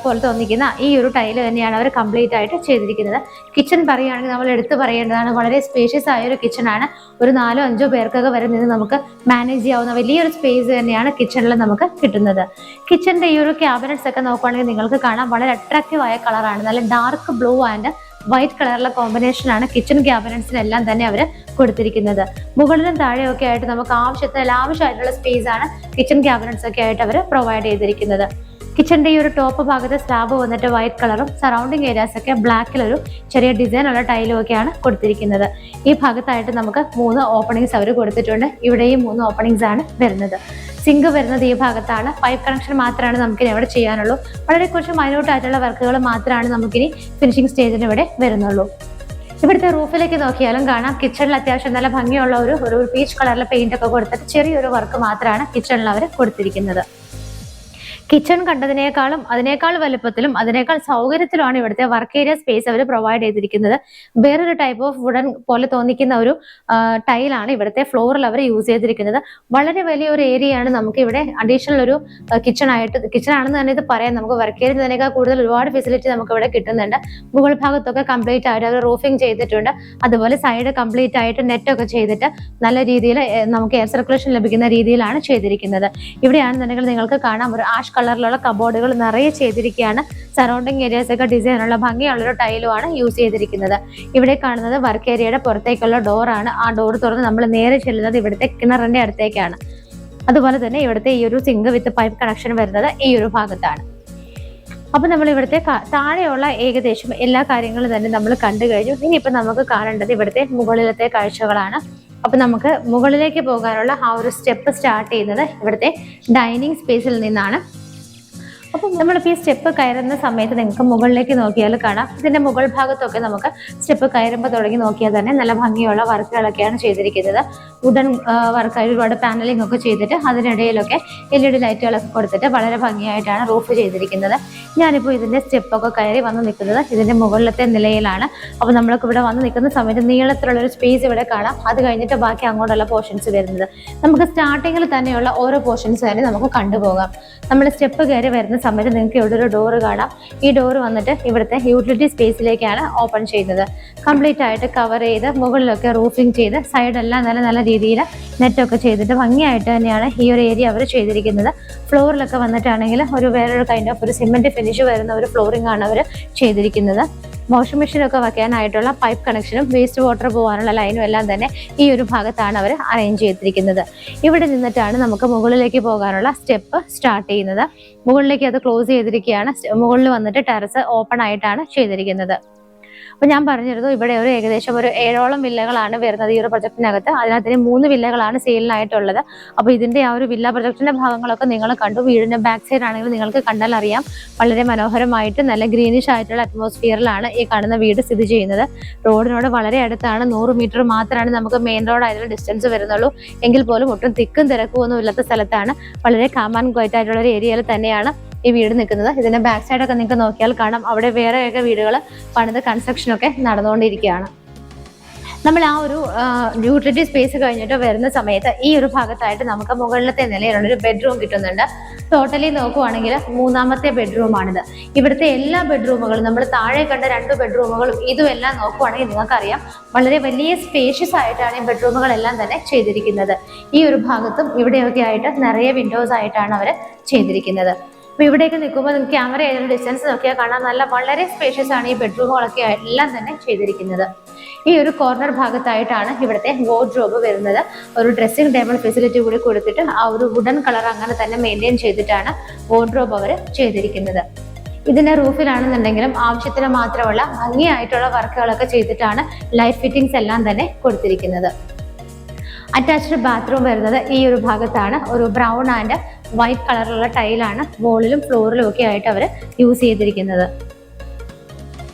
പോലെ തോന്നിക്കുന്ന ഈ ഒരു ടൈല് തന്നെയാണ് അവർ കംപ്ലീറ്റ് ആയിട്ട് ചെയ്തിരിക്കുന്നത്. കിച്ചൺ പറയുകയാണെങ്കിൽ നമ്മൾ എടുത്തു പറയേണ്ടതാണ്, വളരെ സ്പേഷ്യസ് ആയ ഒരു കിച്ചണാണ്. ഒരു 4-5 പേർക്കൊക്കെ വരെ നിന്ന് നമുക്ക് മാനേജ് ചെയ്യാവുന്ന വലിയൊരു സ്പേസ് തന്നെയാണ് കിച്ചണിൽ നമുക്ക് കിട്ടുന്നത്. കിച്ചണിന്റെ ഈ ഒരു ക്യാബിനറ്റ്സ് ഒക്കെ നോക്കുകയാണെങ്കിൽ നിങ്ങൾക്ക് കാണാം വളരെ അട്രാക്റ്റീവ് ആയ കളറാണ്. നല്ല ഡാർക്ക് ബ്ലൂ ആൻഡ് വൈറ്റ് കളറിലെ കോമ്പിനേഷനാണ് കിച്ചൺ ക്യാബിനറ്റ്സിനെല്ലാം തന്നെ അവർ കൊടുത്തിരിക്കുന്നത്. മുകളിലും താഴെയൊക്കെ ആയിട്ട് നമുക്ക് ആവശ്യത്തിന് ലാവിഷായിട്ടുള്ള സ്പേസ് ആണ് കിച്ചൺ ക്യാബിനറ്റ്സ് ഒക്കെ ആയിട്ട് അവർ പ്രൊവൈഡ് ചെയ്തിരിക്കുന്നത്. കിച്ചണിന്റെ ഈ ഒരു ടോപ്പ് ഭാഗത്ത് സ്ലാബ് വന്നിട്ട് വൈറ്റ് കളറും സറൗണ്ടിങ് ഏരിയാസ് ഒക്കെ ബ്ലാക്കിലൊരു ചെറിയ ഡിസൈൻ ഉള്ള ടൈലും ഒക്കെയാണ് കൊടുത്തിരിക്കുന്നത്. ഈ ഭാഗത്തായിട്ട് നമുക്ക് 3 ഓപ്പണിങ്സ് അവർ കൊടുത്തിട്ടുണ്ട്. ഇവിടെയും 3 ഓപ്പണിങ്സ് ആണ് വരുന്നത്. സിങ്ക് വരുന്നത് ഈ ഭാഗത്താണ്. പൈപ്പ് കണക്ഷൻ മാത്രമാണ് നമുക്കിനി അവിടെ ചെയ്യാനുള്ളൂ. വളരെ കുറച്ച് മൈന്യൂട്ടായിട്ടുള്ള വർക്കുകൾ മാത്രമാണ് നമുക്കിനി ഫിനിഷിംഗ് സ്റ്റേജിന് ഇവിടെ വരുന്നുള്ളൂ. ഇവിടുത്തെ റൂഫിലേക്ക് നോക്കിയാലും കാണാം കിച്ചണിൽ അത്യാവശ്യം നല്ല ഭംഗിയുള്ള ഒരു പീച്ച് കളറിലെ പെയിന്റ് ഒക്കെ കൊടുത്തിട്ട് ചെറിയൊരു വർക്ക് മാത്രമാണ് കിച്ചണിൽ അവർ കൊടുത്തിരിക്കുന്നത്. കിച്ചൺ കണ്ടതിനേക്കാളും അതിനേക്കാൾ വലുപ്പത്തിലും അതിനേക്കാൾ സൗകര്യത്തിലുമാണ് ഇവിടുത്തെ വർക്ക് ഏരിയ സ്പേസ് അവർ പ്രൊവൈഡ് ചെയ്തിരിക്കുന്നത്. വേറൊരു ടൈപ്പ് ഓഫ് വുഡൻ പോലെ തോന്നിക്കുന്ന ഒരു ടൈലാണ് ഇവിടുത്തെ ഫ്ലോറിൽ അവർ യൂസ് ചെയ്തിരിക്കുന്നത്. വളരെ വലിയൊരു ഏരിയയാണ് നമുക്ക് ഇവിടെ അഡീഷണൽ ഒരു കിച്ചൺ ആണെന്ന് തന്നെ ഇത് പറയാം. നമുക്ക് വർക്ക് ഏരിയതിനേക്കാൾ കൂടുതൽ ഒരുപാട് ഫെസിലിറ്റി നമുക്ക് ഇവിടെ കിട്ടുന്നുണ്ട്. മുകൾ ഭാഗത്തൊക്കെ കംപ്ലീറ്റ് ആയിട്ട് അവർ റൂഫിംഗ് ചെയ്തിട്ടുണ്ട്. അതുപോലെ സൈഡ് കംപ്ലീറ്റ് ആയിട്ട് നെറ്റൊക്കെ ചെയ്തിട്ട് നല്ല രീതിയിൽ നമുക്ക് എയർ സർക്കുലേഷൻ ലഭിക്കുന്ന രീതിയിലാണ് ചെയ്തിരിക്കുന്നത്. ഇവിടെയാണെന്നുണ്ടെങ്കിൽ നിങ്ങൾക്ക് കാണാം ഒരു ആഷ് കളറിലുള്ള കബോർഡുകൾ നിറയെ ചെയ്തിരിക്കുകയാണ്. സറൗണ്ടിങ് ഏരിയാസ് ഒക്കെ ഡിസൈനുള്ള ഭംഗിയുള്ളൊരു ടൈലുമാണ് യൂസ് ചെയ്തിരിക്കുന്നത്. ഇവിടെ കാണുന്നത് വർക്ക് ഏരിയയുടെ പുറത്തേക്കുള്ള ഡോറാണ്. ആ ഡോർ തുറന്ന് നമ്മൾ നേരെ ചെല്ലുന്നത് ഇവിടുത്തെ കിണറിന്റെ അടുത്തേക്കാണ്. അതുപോലെ തന്നെ ഇവിടുത്തെ ഈ ഒരു സിങ്ക് വിത്ത് പൈപ്പ് കണക്ഷൻ വരുന്നത് ഈ ഒരു ഭാഗത്താണ്. അപ്പൊ നമ്മൾ ഇവിടുത്തെ താഴെയുള്ള ഏകദേശം എല്ലാ കാര്യങ്ങളും തന്നെ നമ്മൾ കണ്ടു കഴിഞ്ഞു. ഇനിയിപ്പോ നമുക്ക് കാണേണ്ടത് ഇവിടുത്തെ മുകളിലത്തെ കാഴ്ചകളാണ്. അപ്പൊ നമുക്ക് മുകളിലേക്ക് പോകാനുള്ള ആ ഒരു സ്റ്റെപ്പ് സ്റ്റാർട്ട് ചെയ്യുന്നത് ഇവിടുത്തെ ഡൈനിങ് സ്പേസിൽ നിന്നാണ്. അപ്പം നമ്മളിപ്പോൾ ഈ സ്റ്റെപ്പ് കയറുന്ന സമയത്ത് നിങ്ങൾക്ക് മുകളിലേക്ക് നോക്കിയാൽ കാണാം. ഇതിന്റെ മുകൾ ഭാഗത്തൊക്കെ നമുക്ക് സ്റ്റെപ്പ് കയറുമ്പോൾ തുടങ്ങി നോക്കിയാൽ തന്നെ നല്ല ഭംഗിയുള്ള വർക്കുകളൊക്കെയാണ് ചെയ്തിരിക്കുന്നത്. വുഡൻ വർക്കായി ഒരുപാട് പാനലിംഗ് ഒക്കെ ചെയ്തിട്ട് അതിനിടയിലൊക്കെ LED ലൈറ്റുകളൊക്കെ കൊടുത്തിട്ട് വളരെ ഭംഗിയായിട്ടാണ് റൂഫ് ചെയ്തിരിക്കുന്നത്. ഞാനിപ്പോൾ ഇതിന്റെ സ്റ്റെപ്പൊക്കെ കയറി വന്ന് നിൽക്കുന്നത് ഇതിന്റെ മുകളിലത്തെ നിലയിലാണ്. അപ്പോൾ നമ്മൾക്ക് ഇവിടെ വന്ന് നിൽക്കുന്ന സമയത്ത് നീളത്തിലുള്ള ഒരു സ്പേസ് ഇവിടെ കാണാം. അത് കഴിഞ്ഞിട്ട് ബാക്കി അങ്ങോട്ടുള്ള പോർഷൻസ് വരുന്നത് നമുക്ക് സ്റ്റാർട്ടിങ്ങിൽ തന്നെയുള്ള ഓരോ പോർഷൻസ് തന്നെ നമുക്ക് കണ്ടുപോകാം. നമ്മൾ സ്റ്റെപ്പ് കയറി വരുന്ന സമയത്ത് നിങ്ങൾക്ക് ഇവിടെ ഒരു ഡോറ് കാണാം. ഈ ഡോറ് വന്നിട്ട് ഇവിടുത്തെ യൂട്ടിലിറ്റി സ്പേസിലേക്കാണ് ഓപ്പൺ ചെയ്യുന്നത്. കംപ്ലീറ്റ് ആയിട്ട് കവർ ചെയ്ത് മുകളിലൊക്കെ റൂഫിംഗ് ചെയ്ത് സൈഡെല്ലാം നല്ല രീതിയിൽ നെറ്റൊക്കെ ചെയ്തിട്ട് ഭംഗിയായിട്ട് തന്നെയാണ് ഈ ഒരു ഏരിയ അവർ ചെയ്തിരിക്കുന്നത്. ഫ്ലോറിലൊക്കെ വന്നിട്ടാണെങ്കിൽ വേറൊരു കൈൻഡ് ഓഫ് ഒരു സിമെന്റ് ഫിനിഷ് വരുന്ന ഒരു ഫ്ലോറിംഗ് ആണ് അവർ ചെയ്തിരിക്കുന്നത്. വാഷിംഗ് മെഷീനൊക്കെ വയ്ക്കാനായിട്ടുള്ള പൈപ്പ് കണക്ഷനും വേസ്റ്റ് വാട്ടർ പോകാനുള്ള ലൈനും എല്ലാം തന്നെ ഈ ഒരു ഭാഗത്താണ് അവർ അറേഞ്ച് ചെയ്തിരിക്കുന്നത്. ഇവിടെ നിന്നിട്ടാണ് നമുക്ക് മുകളിലേക്ക് പോകാനുള്ള സ്റ്റെപ്പ് സ്റ്റാർട്ട് ചെയ്യുന്നത്. മുകളിലേക്ക് അത് ക്ലോസ് ചെയ്തിരിക്കുകയാണ്. മുകളിൽ വന്നിട്ട് ടെറസ് ഓപ്പൺ ആയിട്ടാണ് ചെയ്തിരിക്കുന്നത്. അപ്പൊ ഞാൻ പറഞ്ഞിരുന്നു ഇവിടെ ഏകദേശം 7ഓളം വില്ലകളാണ് വരുന്നത് ഈ ഒരു പ്രൊജക്ടിനകത്ത്. അതിനകത്ത് 3 വില്ലകളാണ് സെയിലിനായിട്ടുള്ളത്. അപ്പൊ ഇതിന്റെ ആ ഒരു വില്ല പ്രൊജക്ടിന്റെ ഭാഗങ്ങളൊക്കെ നിങ്ങൾ കണ്ടു. വീടിന്റെ ബാക്ക് സൈഡ് ആണെങ്കിൽ നിങ്ങൾക്ക് കണ്ടാൽ അറിയാം വളരെ മനോഹരമായിട്ട് നല്ല ഗ്രീനിഷ് ആയിട്ടുള്ള അറ്റ്മോസ്ഫിയറിലാണ് ഈ കാണുന്ന വീട് സ്ഥിതി ചെയ്യുന്നത്. റോഡിനോട് വളരെ അടുത്താണ്. 100 മീറ്റർ മാത്രമാണ് നമുക്ക് മെയിൻ റോഡ് ആയിട്ടുള്ള ഡിസ്റ്റൻസ് വരുന്നുള്ളൂ. എങ്കിൽ പോലും ഒട്ടും തിക്കും തിരക്കും ഒന്നും ഇല്ലാത്ത സ്ഥലത്താണ്. വളരെ കാം ആൻഡ് ക്വയറ്റ് ആയിട്ടുള്ള ഒരു ഏരിയയിൽ തന്നെയാണ് ഈ വീട് നിൽക്കുന്നത്. ഇതിന്റെ ബാക്ക് സൈഡൊക്കെ നിങ്ങൾക്ക് നോക്കിയാൽ കാണാം അവിടെ വേറെയൊക്കെ വീടുകൾ പണിത് കൺസ്ട്രക്ഷനൊക്കെ നടന്നുകൊണ്ടിരിക്കുകയാണ്. നമ്മൾ ആ ഒരു യൂട്ടിലിറ്റി സ്പേസ് കഴിഞ്ഞിട്ട് വരുന്ന സമയത്ത് ഈ ഒരു ഭാഗത്തായിട്ട് നമുക്ക് മുകളിലത്തെ നിലയിലുള്ള ഒരു ബെഡ്റൂം കിട്ടുന്നുണ്ട്. ടോട്ടലി നോക്കുവാണെങ്കിൽ 3ാമത്തെ ബെഡ്റൂമാണിത്. ഇവിടുത്തെ എല്ലാ ബെഡ്റൂമുകളും നമ്മൾ താഴെ കണ്ട 2 ബെഡ്റൂമുകളും ഇതും എല്ലാം നോക്കുവാണെങ്കിൽ നിങ്ങൾക്കറിയാം വളരെ വലിയ സ്പേഷ്യസ് ആയിട്ടാണ് ഈ ബെഡ്റൂമുകളെല്ലാം തന്നെ ചെയ്തിരിക്കുന്നത്. ഈ ഒരു ഭാഗത്തും ഇവിടെയൊക്കെ ആയിട്ട് നിറയെ വിൻഡോസ് ആയിട്ടാണ് അവർ ചെയ്തിരിക്കുന്നത്. അപ്പൊ ഇവിടേക്ക് നിൽക്കുമ്പോൾ നിങ്ങൾക്ക് ക്യാമറ ആയാലും ഡിസ്റ്റൻസ് നോക്കിയാൽ കാണാൻ വളരെ സ്പേഷ്യസ് ആണ് ഈ ബെഡ്റൂമുകളൊക്കെ എല്ലാം തന്നെ ചെയ്തിരിക്കുന്നത്. ഈ ഒരു കോർണർ ഭാഗത്തായിട്ടാണ് ഇവിടുത്തെ വാർഡ്രോബ് വരുന്നത്. ഒരു ഡ്രസ്സിംഗ് ടേബിൾ ഫെസിലിറ്റി കൂടി കൊടുത്തിട്ട് ആ ഒരു വുഡൻ കളർ അങ്ങനെ തന്നെ മെയിൻറ്റെയിൻ ചെയ്തിട്ടാണ് വാർഡ്രോബ് അവർ ചെയ്തിരിക്കുന്നത്. ഇതിന്റെ റൂഫിലാണെന്നുണ്ടെങ്കിലും ആവശ്യത്തിന് മാത്രമുള്ള ഭംഗിയായിട്ടുള്ള വർക്കുകളൊക്കെ ചെയ്തിട്ടാണ് ലൈറ്റ് ഫിറ്റിംഗ്സ് എല്ലാം തന്നെ കൊടുത്തിരിക്കുന്നത്. അറ്റാച്ച്ഡ് ബാത്റൂം വരുന്നത് ഈ ഒരു ഭാഗത്താണ്. ഒരു ബ്രൗൺ ആൻഡ് വൈറ്റ് കളറിലുള്ള ടൈലാണ് വോളിലും ഫ്ലോറിലും ഒക്കെ ആയിട്ട് അവർ യൂസ് ചെയ്തിരിക്കുന്നത്.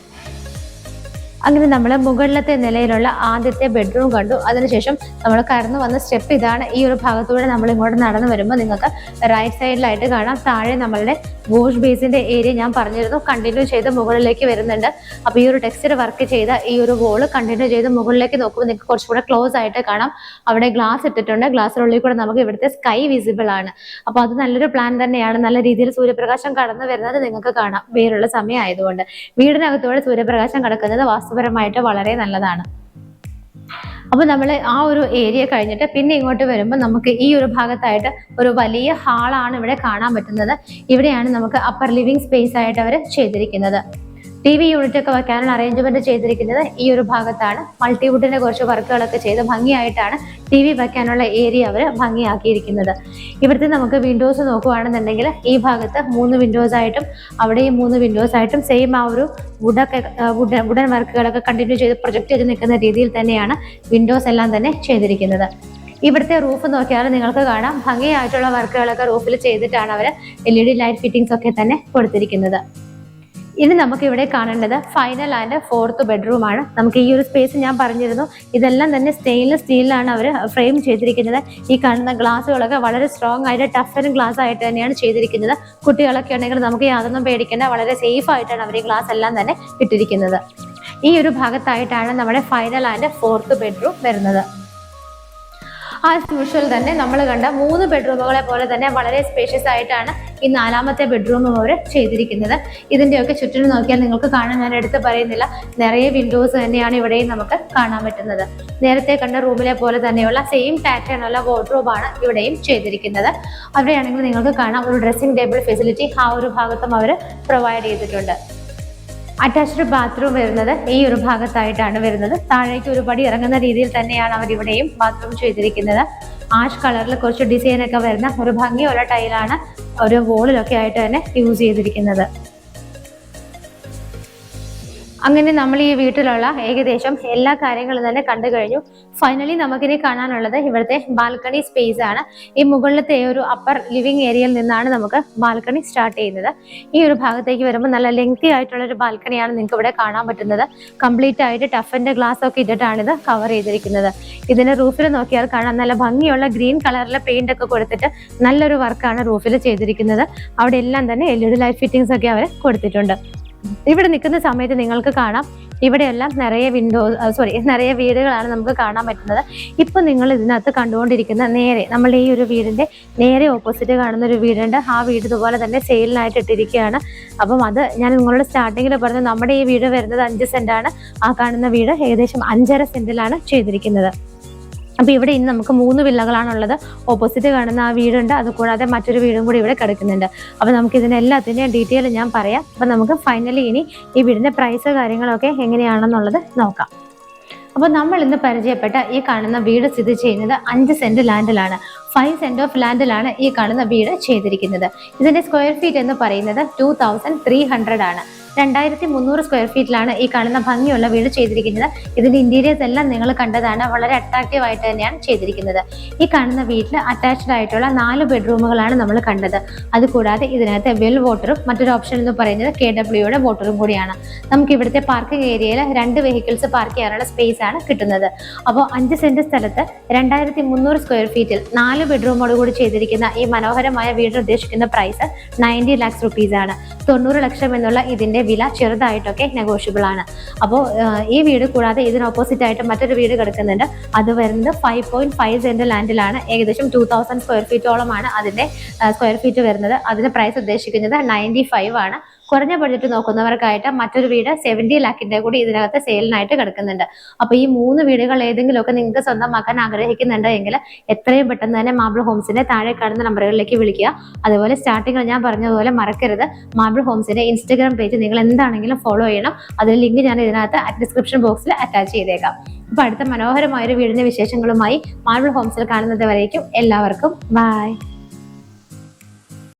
അങ്ങനെ നമ്മൾ മുകളിലത്തെ നിലയിലുള്ള ആദ്യത്തെ ബെഡ്റൂം കണ്ടു. അതിനുശേഷം നമ്മൾ കടന്നു വന്ന സ്റ്റെപ്പ് ഇതാണ്. ഈ ഒരു ഭാഗത്തൂടെ നമ്മൾ ഇങ്ങോട്ട് നടന്നു വരുമ്പോൾ നിങ്ങൾക്ക് റൈറ്റ് സൈഡിലായിട്ട് കാണാം താഴെ നമ്മളുടെ വാഷ് ബേസിന്റെ ഏരിയ ഞാൻ പറഞ്ഞിരുന്നു കണ്ടിന്യൂ ചെയ്ത് മുകളിലേക്ക് വരുന്നുണ്ട്. അപ്പോൾ ഈ ഒരു ടെക്സ്ചർ വർക്ക് ചെയ്ത ഈ ഒരു വോള് കണ്ടിന്യൂ ചെയ്ത് മുകളിലേക്ക് നോക്കുമ്പോൾ നിങ്ങൾക്ക് കുറച്ചുകൂടെ ക്ലോസ് ആയിട്ട് കാണാം. അവിടെ ഗ്ലാസ് ഇട്ടിട്ടുണ്ട്. ഗ്ലാസ്സിനുള്ളിൽ കൂടെ നമുക്ക് ഇവിടുത്തെ സ്കൈ വിസിബിൾ ആണ്. അപ്പോൾ അത് നല്ലൊരു പ്ലാൻ തന്നെയാണ്. നല്ല രീതിയിൽ സൂര്യപ്രകാശം കടന്നു വരുന്നത് നിങ്ങൾക്ക് കാണാം വേറുള്ള സമയം ആയതുകൊണ്ട്. വീടിനകത്തൂടെ സൂര്യപ്രകാശം കടക്കുന്നത് വാസ്തുപരമായിട്ട് വളരെ നല്ലതാണ്. അപ്പോൾ നമ്മൾ ആ ഒരു ഏരിയ കഴിഞ്ഞിട്ട് പിന്നെ ഇങ്ങോട്ട് വരുമ്പോൾ നമുക്ക് ഈ ഒരു ഭാഗത്തായിട്ട് ഒരു വലിയ ഹാളാണ് ഇവിടെ കാണാൻ പറ്റുന്നത്. ഇവിടെയാണ് നമുക്ക് അപ്പർ ലിവിംഗ് സ്പേസ് ആയിട്ട് അവർ ചെയ്തിരിക്കുന്നത്. TV യൂണിറ്റ് ഒക്കെ വെക്കാനുള്ള അറേഞ്ച്മെന്റ് ചെയ്തിരിക്കുന്നത് ഈ ഒരു ഭാഗത്താണ്. മൾട്ടിവുഡിന്റെ കുറച്ച് വർക്കുകളൊക്കെ ചെയ്ത് ഭംഗിയായിട്ടാണ് TV വെക്കാനുള്ള ഏരിയ അവർ ഭംഗിയാക്കിയിരിക്കുന്നത്. ഇവിടുത്തെ നമുക്ക് വിൻഡോസ് നോക്കുകയാണെന്നുണ്ടെങ്കിൽ ഈ ഭാഗത്ത് 3 വിൻഡോസ് ആയിട്ടും അവിടെയും 3 വിൻഡോസ് ആയിട്ടും സെയിം ആ ഒരു വുഡൻ വർക്കുകളൊക്കെ കണ്ടിന്യൂ ചെയ്ത് പ്രൊജക്ട് ചെയ്ത് നിൽക്കുന്ന രീതിയിൽ തന്നെയാണ് വിൻഡോസ് എല്ലാം തന്നെ ചെയ്തിരിക്കുന്നത്. ഇവിടുത്തെ റൂഫ് നോക്കിയാൽ നിങ്ങൾക്ക് കാണാം ഭംഗിയായിട്ടുള്ള വർക്കുകളൊക്കെ റൂഫിൽ ചെയ്തിട്ടാണ് അവർ LED ലൈറ്റ് ഫിറ്റിംഗ്സ് ഒക്കെ തന്നെ കൊടുത്തിരിക്കുന്നത്. ഇനി നമുക്ക് ഇവിടെ കാണേണ്ടത് ഫൈനൽ ആൻഡ് 4th ബെഡ്റൂം ആണ്. നമുക്ക് ഈ ഒരു സ്പേസ് ഞാൻ പറഞ്ഞിരുന്നു ഇതെല്ലാം തന്നെ സ്റ്റെയിൻലെസ് സ്റ്റീലിലാണ് അവർ ഫ്രെയിം ചെയ്തിരിക്കുന്നത്. ഈ കാണുന്ന ഗ്ലാസ്സുകളൊക്കെ വളരെ സ്ട്രോങ് ആയിട്ട് ടഫ് ആൻഡ് ഗ്ലാസ് ആയിട്ട് തന്നെയാണ് ചെയ്തിരിക്കുന്നത്. കുട്ടികളൊക്കെ ഉണ്ടെങ്കിൽ നമുക്ക് യാതൊന്നും പേടിക്കേണ്ട, വളരെ സേഫ് ആയിട്ടാണ് അവർ ഈ ഗ്ലാസ് എല്ലാം തന്നെ ഇട്ടിരിക്കുന്നത്. ഈ ഒരു ഭാഗത്തായിട്ടാണ് നമ്മുടെ ഫൈനൽ ആൻഡ് 4th ബെഡ്റൂം വരുന്നത്. ആസ് യൂഷ്വൽ തന്നെ നമ്മൾ കണ്ട 3 ബെഡ്റൂമുകളെ പോലെ തന്നെ വളരെ സ്പേഷ്യസ് ആയിട്ടാണ് ഈ 4ാമത്തെ ബെഡ്റൂമും അവർ ചെയ്തിരിക്കുന്നത്. ഇതിൻ്റെയൊക്കെ ചുറ്റിനും നോക്കിയാൽ നിങ്ങൾക്ക് കാണാൻ ഞാൻ എടുത്ത് പറയുന്നില്ല, നിറയെ വിൻഡോസ് തന്നെയാണ് ഇവിടെയും നമുക്ക് കാണാൻ പറ്റുന്നത്. നേരത്തെ കണ്ട റൂമിലെ പോലെ തന്നെയുള്ള സെയിം പാറ്റേൺ ഉള്ള വാർഡ്രോബാണ് ഇവിടെയും ചെയ്തിരിക്കുന്നത്. അവിടെയാണെങ്കിൽ നിങ്ങൾക്ക് കാണാം ഒരു ഡ്രസ്സിംഗ് ടേബിൾ ഫെസിലിറ്റി ആ ഒരു ഭാഗത്തും അവർ പ്രൊവൈഡ് ചെയ്തിട്ടുണ്ട്. അറ്റാച്ച്ഡ് ബാത്റൂം വരുന്നത് ഈ ഒരു ഭാഗത്തായിട്ടാണ് വരുന്നത്. താഴേക്ക് ഒരു പടി ഇറങ്ങുന്ന രീതിയിൽ തന്നെയാണ് അവർ ഇവിടെയും ബാത്റൂം ചെയ്തിരിക്കുന്നത്. ആഷ് കളറിൽ കുറച്ച് ഡിസൈൻ ഒക്കെ വരുന്ന ഒരു ഭംഗിയുള്ള ടൈലാണ് ഒരു വോളിലൊക്കെ ആയിട്ട് തന്നെ യൂസ് ചെയ്തിരിക്കുന്നത്. അങ്ങനെ നമ്മൾ ഈ വീട്ടിലുള്ള ഏകദേശം എല്ലാ കാര്യങ്ങളും തന്നെ കണ്ടു കഴിഞ്ഞു. ഫൈനലി നമുക്കിനി കാണാനുള്ളത് ഇവിടുത്തെ ബാൽക്കണി സ്പേസ് ആണ്. ഈ മുകളിലത്തെ ഒരു അപ്പർ ലിവിംഗ് ഏരിയയിൽ നിന്നാണ് നമുക്ക് ബാൽക്കണി സ്റ്റാർട്ട് ചെയ്യുന്നത്. ഈ ഒരു ഭാഗത്തേക്ക് വരുമ്പോൾ നല്ല ലെങ്തി ആയിട്ടുള്ള ഒരു ബാൽക്കണിയാണ് നിങ്ങൾക്ക് ഇവിടെ കാണാൻ പറ്റുന്നത്. കംപ്ലീറ്റ് ആയിട്ട് ടഫിന്റെ ഗ്ലാസ് ഒക്കെ ഇട്ടിട്ടാണ് ഇത് കവർ ചെയ്തിരിക്കുന്നത്. ഇതിന്റെ റൂഫിൽ നോക്കിയാൽ കാണാം നല്ല ഭംഗിയുള്ള ഗ്രീൻ കളറിലെ പെയിന്റ് ഒക്കെ കൊടുത്തിട്ട് നല്ലൊരു വർക്കാണ് റൂഫിൽ ചെയ്തിരിക്കുന്നത്. അവിടെ എല്ലാം തന്നെ LED ലൈറ്റ് ഫിറ്റിംഗ്സ് ഒക്കെ അവർ കൊടുത്തിട്ടുണ്ട്. ഇവിടെ നിൽക്കുന്ന സമയത്ത് നിങ്ങൾക്ക് കാണാം ഇവിടെയെല്ലാം നിറയെ നിറയെ വീടുകളാണ് നമുക്ക് കാണാൻ പറ്റുന്നത്. ഇപ്പൊ നിങ്ങൾ ഇതിനകത്ത് കണ്ടുകൊണ്ടിരിക്കുന്ന നേരെ നമ്മളുടെ ഈ ഒരു വീടിന്റെ നേരെ ഓപ്പോസിറ്റ് കാണുന്ന ഒരു വീടുണ്ട്. ആ വീട് ഇതുപോലെ തന്നെ സെയിലിനായിട്ട് ഇട്ടിരിക്കുകയാണ്. അപ്പം അത് ഞാൻ നിങ്ങളോട് സ്റ്റാർട്ടിങ്ങിൽ പറഞ്ഞു നമ്മുടെ ഈ വീട് വരുന്നത് 5 സെന്റാണ്. ആ കാണുന്ന വീട് ഏകദേശം 5.5 സെന്റിലാണ് ചെയ്തിരിക്കുന്നത്. അപ്പോൾ ഇവിടെ ഇനി നമുക്ക് 3 വില്ലകളാണുള്ളത്. ഓപ്പോസിറ്റ് കാണുന്ന ആ വീടുണ്ട്, അതുകൂടാതെ മറ്റൊരു വീടും കൂടി ഇവിടെ കിടക്കുന്നുണ്ട്. അപ്പോൾ നമുക്ക് ഇതിനെല്ലാത്തിൻ്റെയും ഡീറ്റെയിൽ ഞാൻ പറയാം. അപ്പോൾ നമുക്ക് ഫൈനലി ഇനി ഈ വീടിൻ്റെ പ്രൈസ് കാര്യങ്ങളൊക്കെ എങ്ങനെയാണെന്നുള്ളത് നോക്കാം. അപ്പോൾ നമ്മൾ ഇന്ന് പരിചയപ്പെട്ട ഈ കാണുന്ന വീട് സ്ഥിതി ചെയ്യുന്നത് 5 സെന്റ് ലാൻഡിലാണ്. 5 സെന്റ് ഓഫ് ലാൻഡിലാണ് ഈ കാണുന്ന വീട് ചെയ്തിരിക്കുന്നത്. ഇതിന്റെ സ്ക്വയർ ഫീറ്റ് എന്ന് പറയുന്നത് 2300 ആണ്. 2300 സ്ക്വയർ ഫീറ്റിലാണ് ഈ കാണുന്ന ഭംഗിയുള്ള വീട് ചെയ്തിരിക്കുന്നത്. ഇതിന്റെ ഇന്റീരിയേഴ്സ് എല്ലാം നിങ്ങൾ കണ്ടതാണ്. വളരെ അട്രാക്റ്റീവ് ആയിട്ട് തന്നെയാണ് ചെയ്തിരിക്കുന്നത്. ഈ കാണുന്ന വീട്ടിൽ അറ്റാച്ച്ഡ് ആയിട്ടുള്ള 4 ബെഡ്റൂമുകളാണ് നമ്മൾ കണ്ടത്. അതുകൂടാതെ ഇതിനകത്ത് വെൽ വാട്ടറും മറ്റൊരു ഓപ്ഷൻ എന്ന് പറയുന്നത് KWയുടെ വാട്ടറും കൂടിയാണ്. നമുക്ക് ഇവിടുത്തെ പാർക്കിംഗ് ഏരിയയിൽ 2 വെഹിക്കിൾസ് പാർക്ക് ചെയ്യാനുള്ള സ്പേസ് ആണ് കിട്ടുന്നത്. അപ്പോൾ 5 സെന്റ് സ്ഥലത്ത് 2300 സ്ക്വയർ ഫീറ്റിൽ 4 ബെഡ്റൂമോട് കൂടി ചെയ്തിരിക്കുന്ന ഈ മനോഹരമായ വീട് ഉദ്ദേശിക്കുന്ന പ്രൈസ് 90 lakhs rupees ആണ്. 90 ലക്ഷം എന്നുള്ള ഇതിന്റെ വില ചെറുതായിട്ടൊക്കെ നെഗോഷ്യബിൾ ആണ്. അപ്പോൾ ഈ വീട് കൂടാതെ ഇതിന് ഓപ്പോസിറ്റ് ആയിട്ട് മറ്റൊരു വീട് കിടക്കുന്നുണ്ട്. അത് വരുന്നത് 5.5 സെന്റ് ലാൻഡിലാണ്. ഏകദേശം 2000 സ്ക്വയർ ഫീറ്റോളമാണ് അതിന്റെ സ്ക്വയർ ഫീറ്റ് വരുന്നത്. അതിന്റെ പ്രൈസ് ഉദ്ദേശിക്കുന്നത് 95 ആണ്. കുറഞ്ഞ ബഡ്ജറ്റ് നോക്കുന്നവർക്കായിട്ട് മറ്റൊരു വീട് 70 ലാഖിന്റെ കൂടി ഇതിനകത്ത് സെയിലിനായിട്ട് കിടക്കുന്നുണ്ട്. അപ്പൊ ഈ 3 വീടുകൾ ഏതെങ്കിലുമൊക്കെ നിങ്ങൾക്ക് സ്വന്തമാക്കാൻ ആഗ്രഹിക്കുന്നുണ്ട് എങ്കിൽ എത്രയും പെട്ടെന്ന് തന്നെ മാർബിൾ ഹോംസിന്റെ താഴെ കാണുന്ന നമ്പറുകളിലേക്ക് വിളിക്കുക. അതുപോലെ സ്റ്റാർട്ടിങ്ങിൽ ഞാൻ പറഞ്ഞതുപോലെ മറക്കരുത്, മാർബിൾ ഹോംസിന്റെ ഇൻസ്റ്റാഗ്രാം പേജ് നിങ്ങൾ എന്താണെങ്കിലും ഫോളോ ചെയ്യണം. അതിൽ ലിങ്ക് ഞാൻ ഇതിനകത്ത് ഡിസ്ക്രിപ്ഷൻ ബോക്സിൽ അറ്റാച്ച് ചെയ്തേക്കാം. അപ്പൊ അടുത്ത മനോഹരമായ ഒരു വീടിന്റെ വിശേഷങ്ങളുമായി മാർബിൾ ഹോംസിൽ കാണുന്നത് വരേക്കും എല്ലാവർക്കും ബൈ.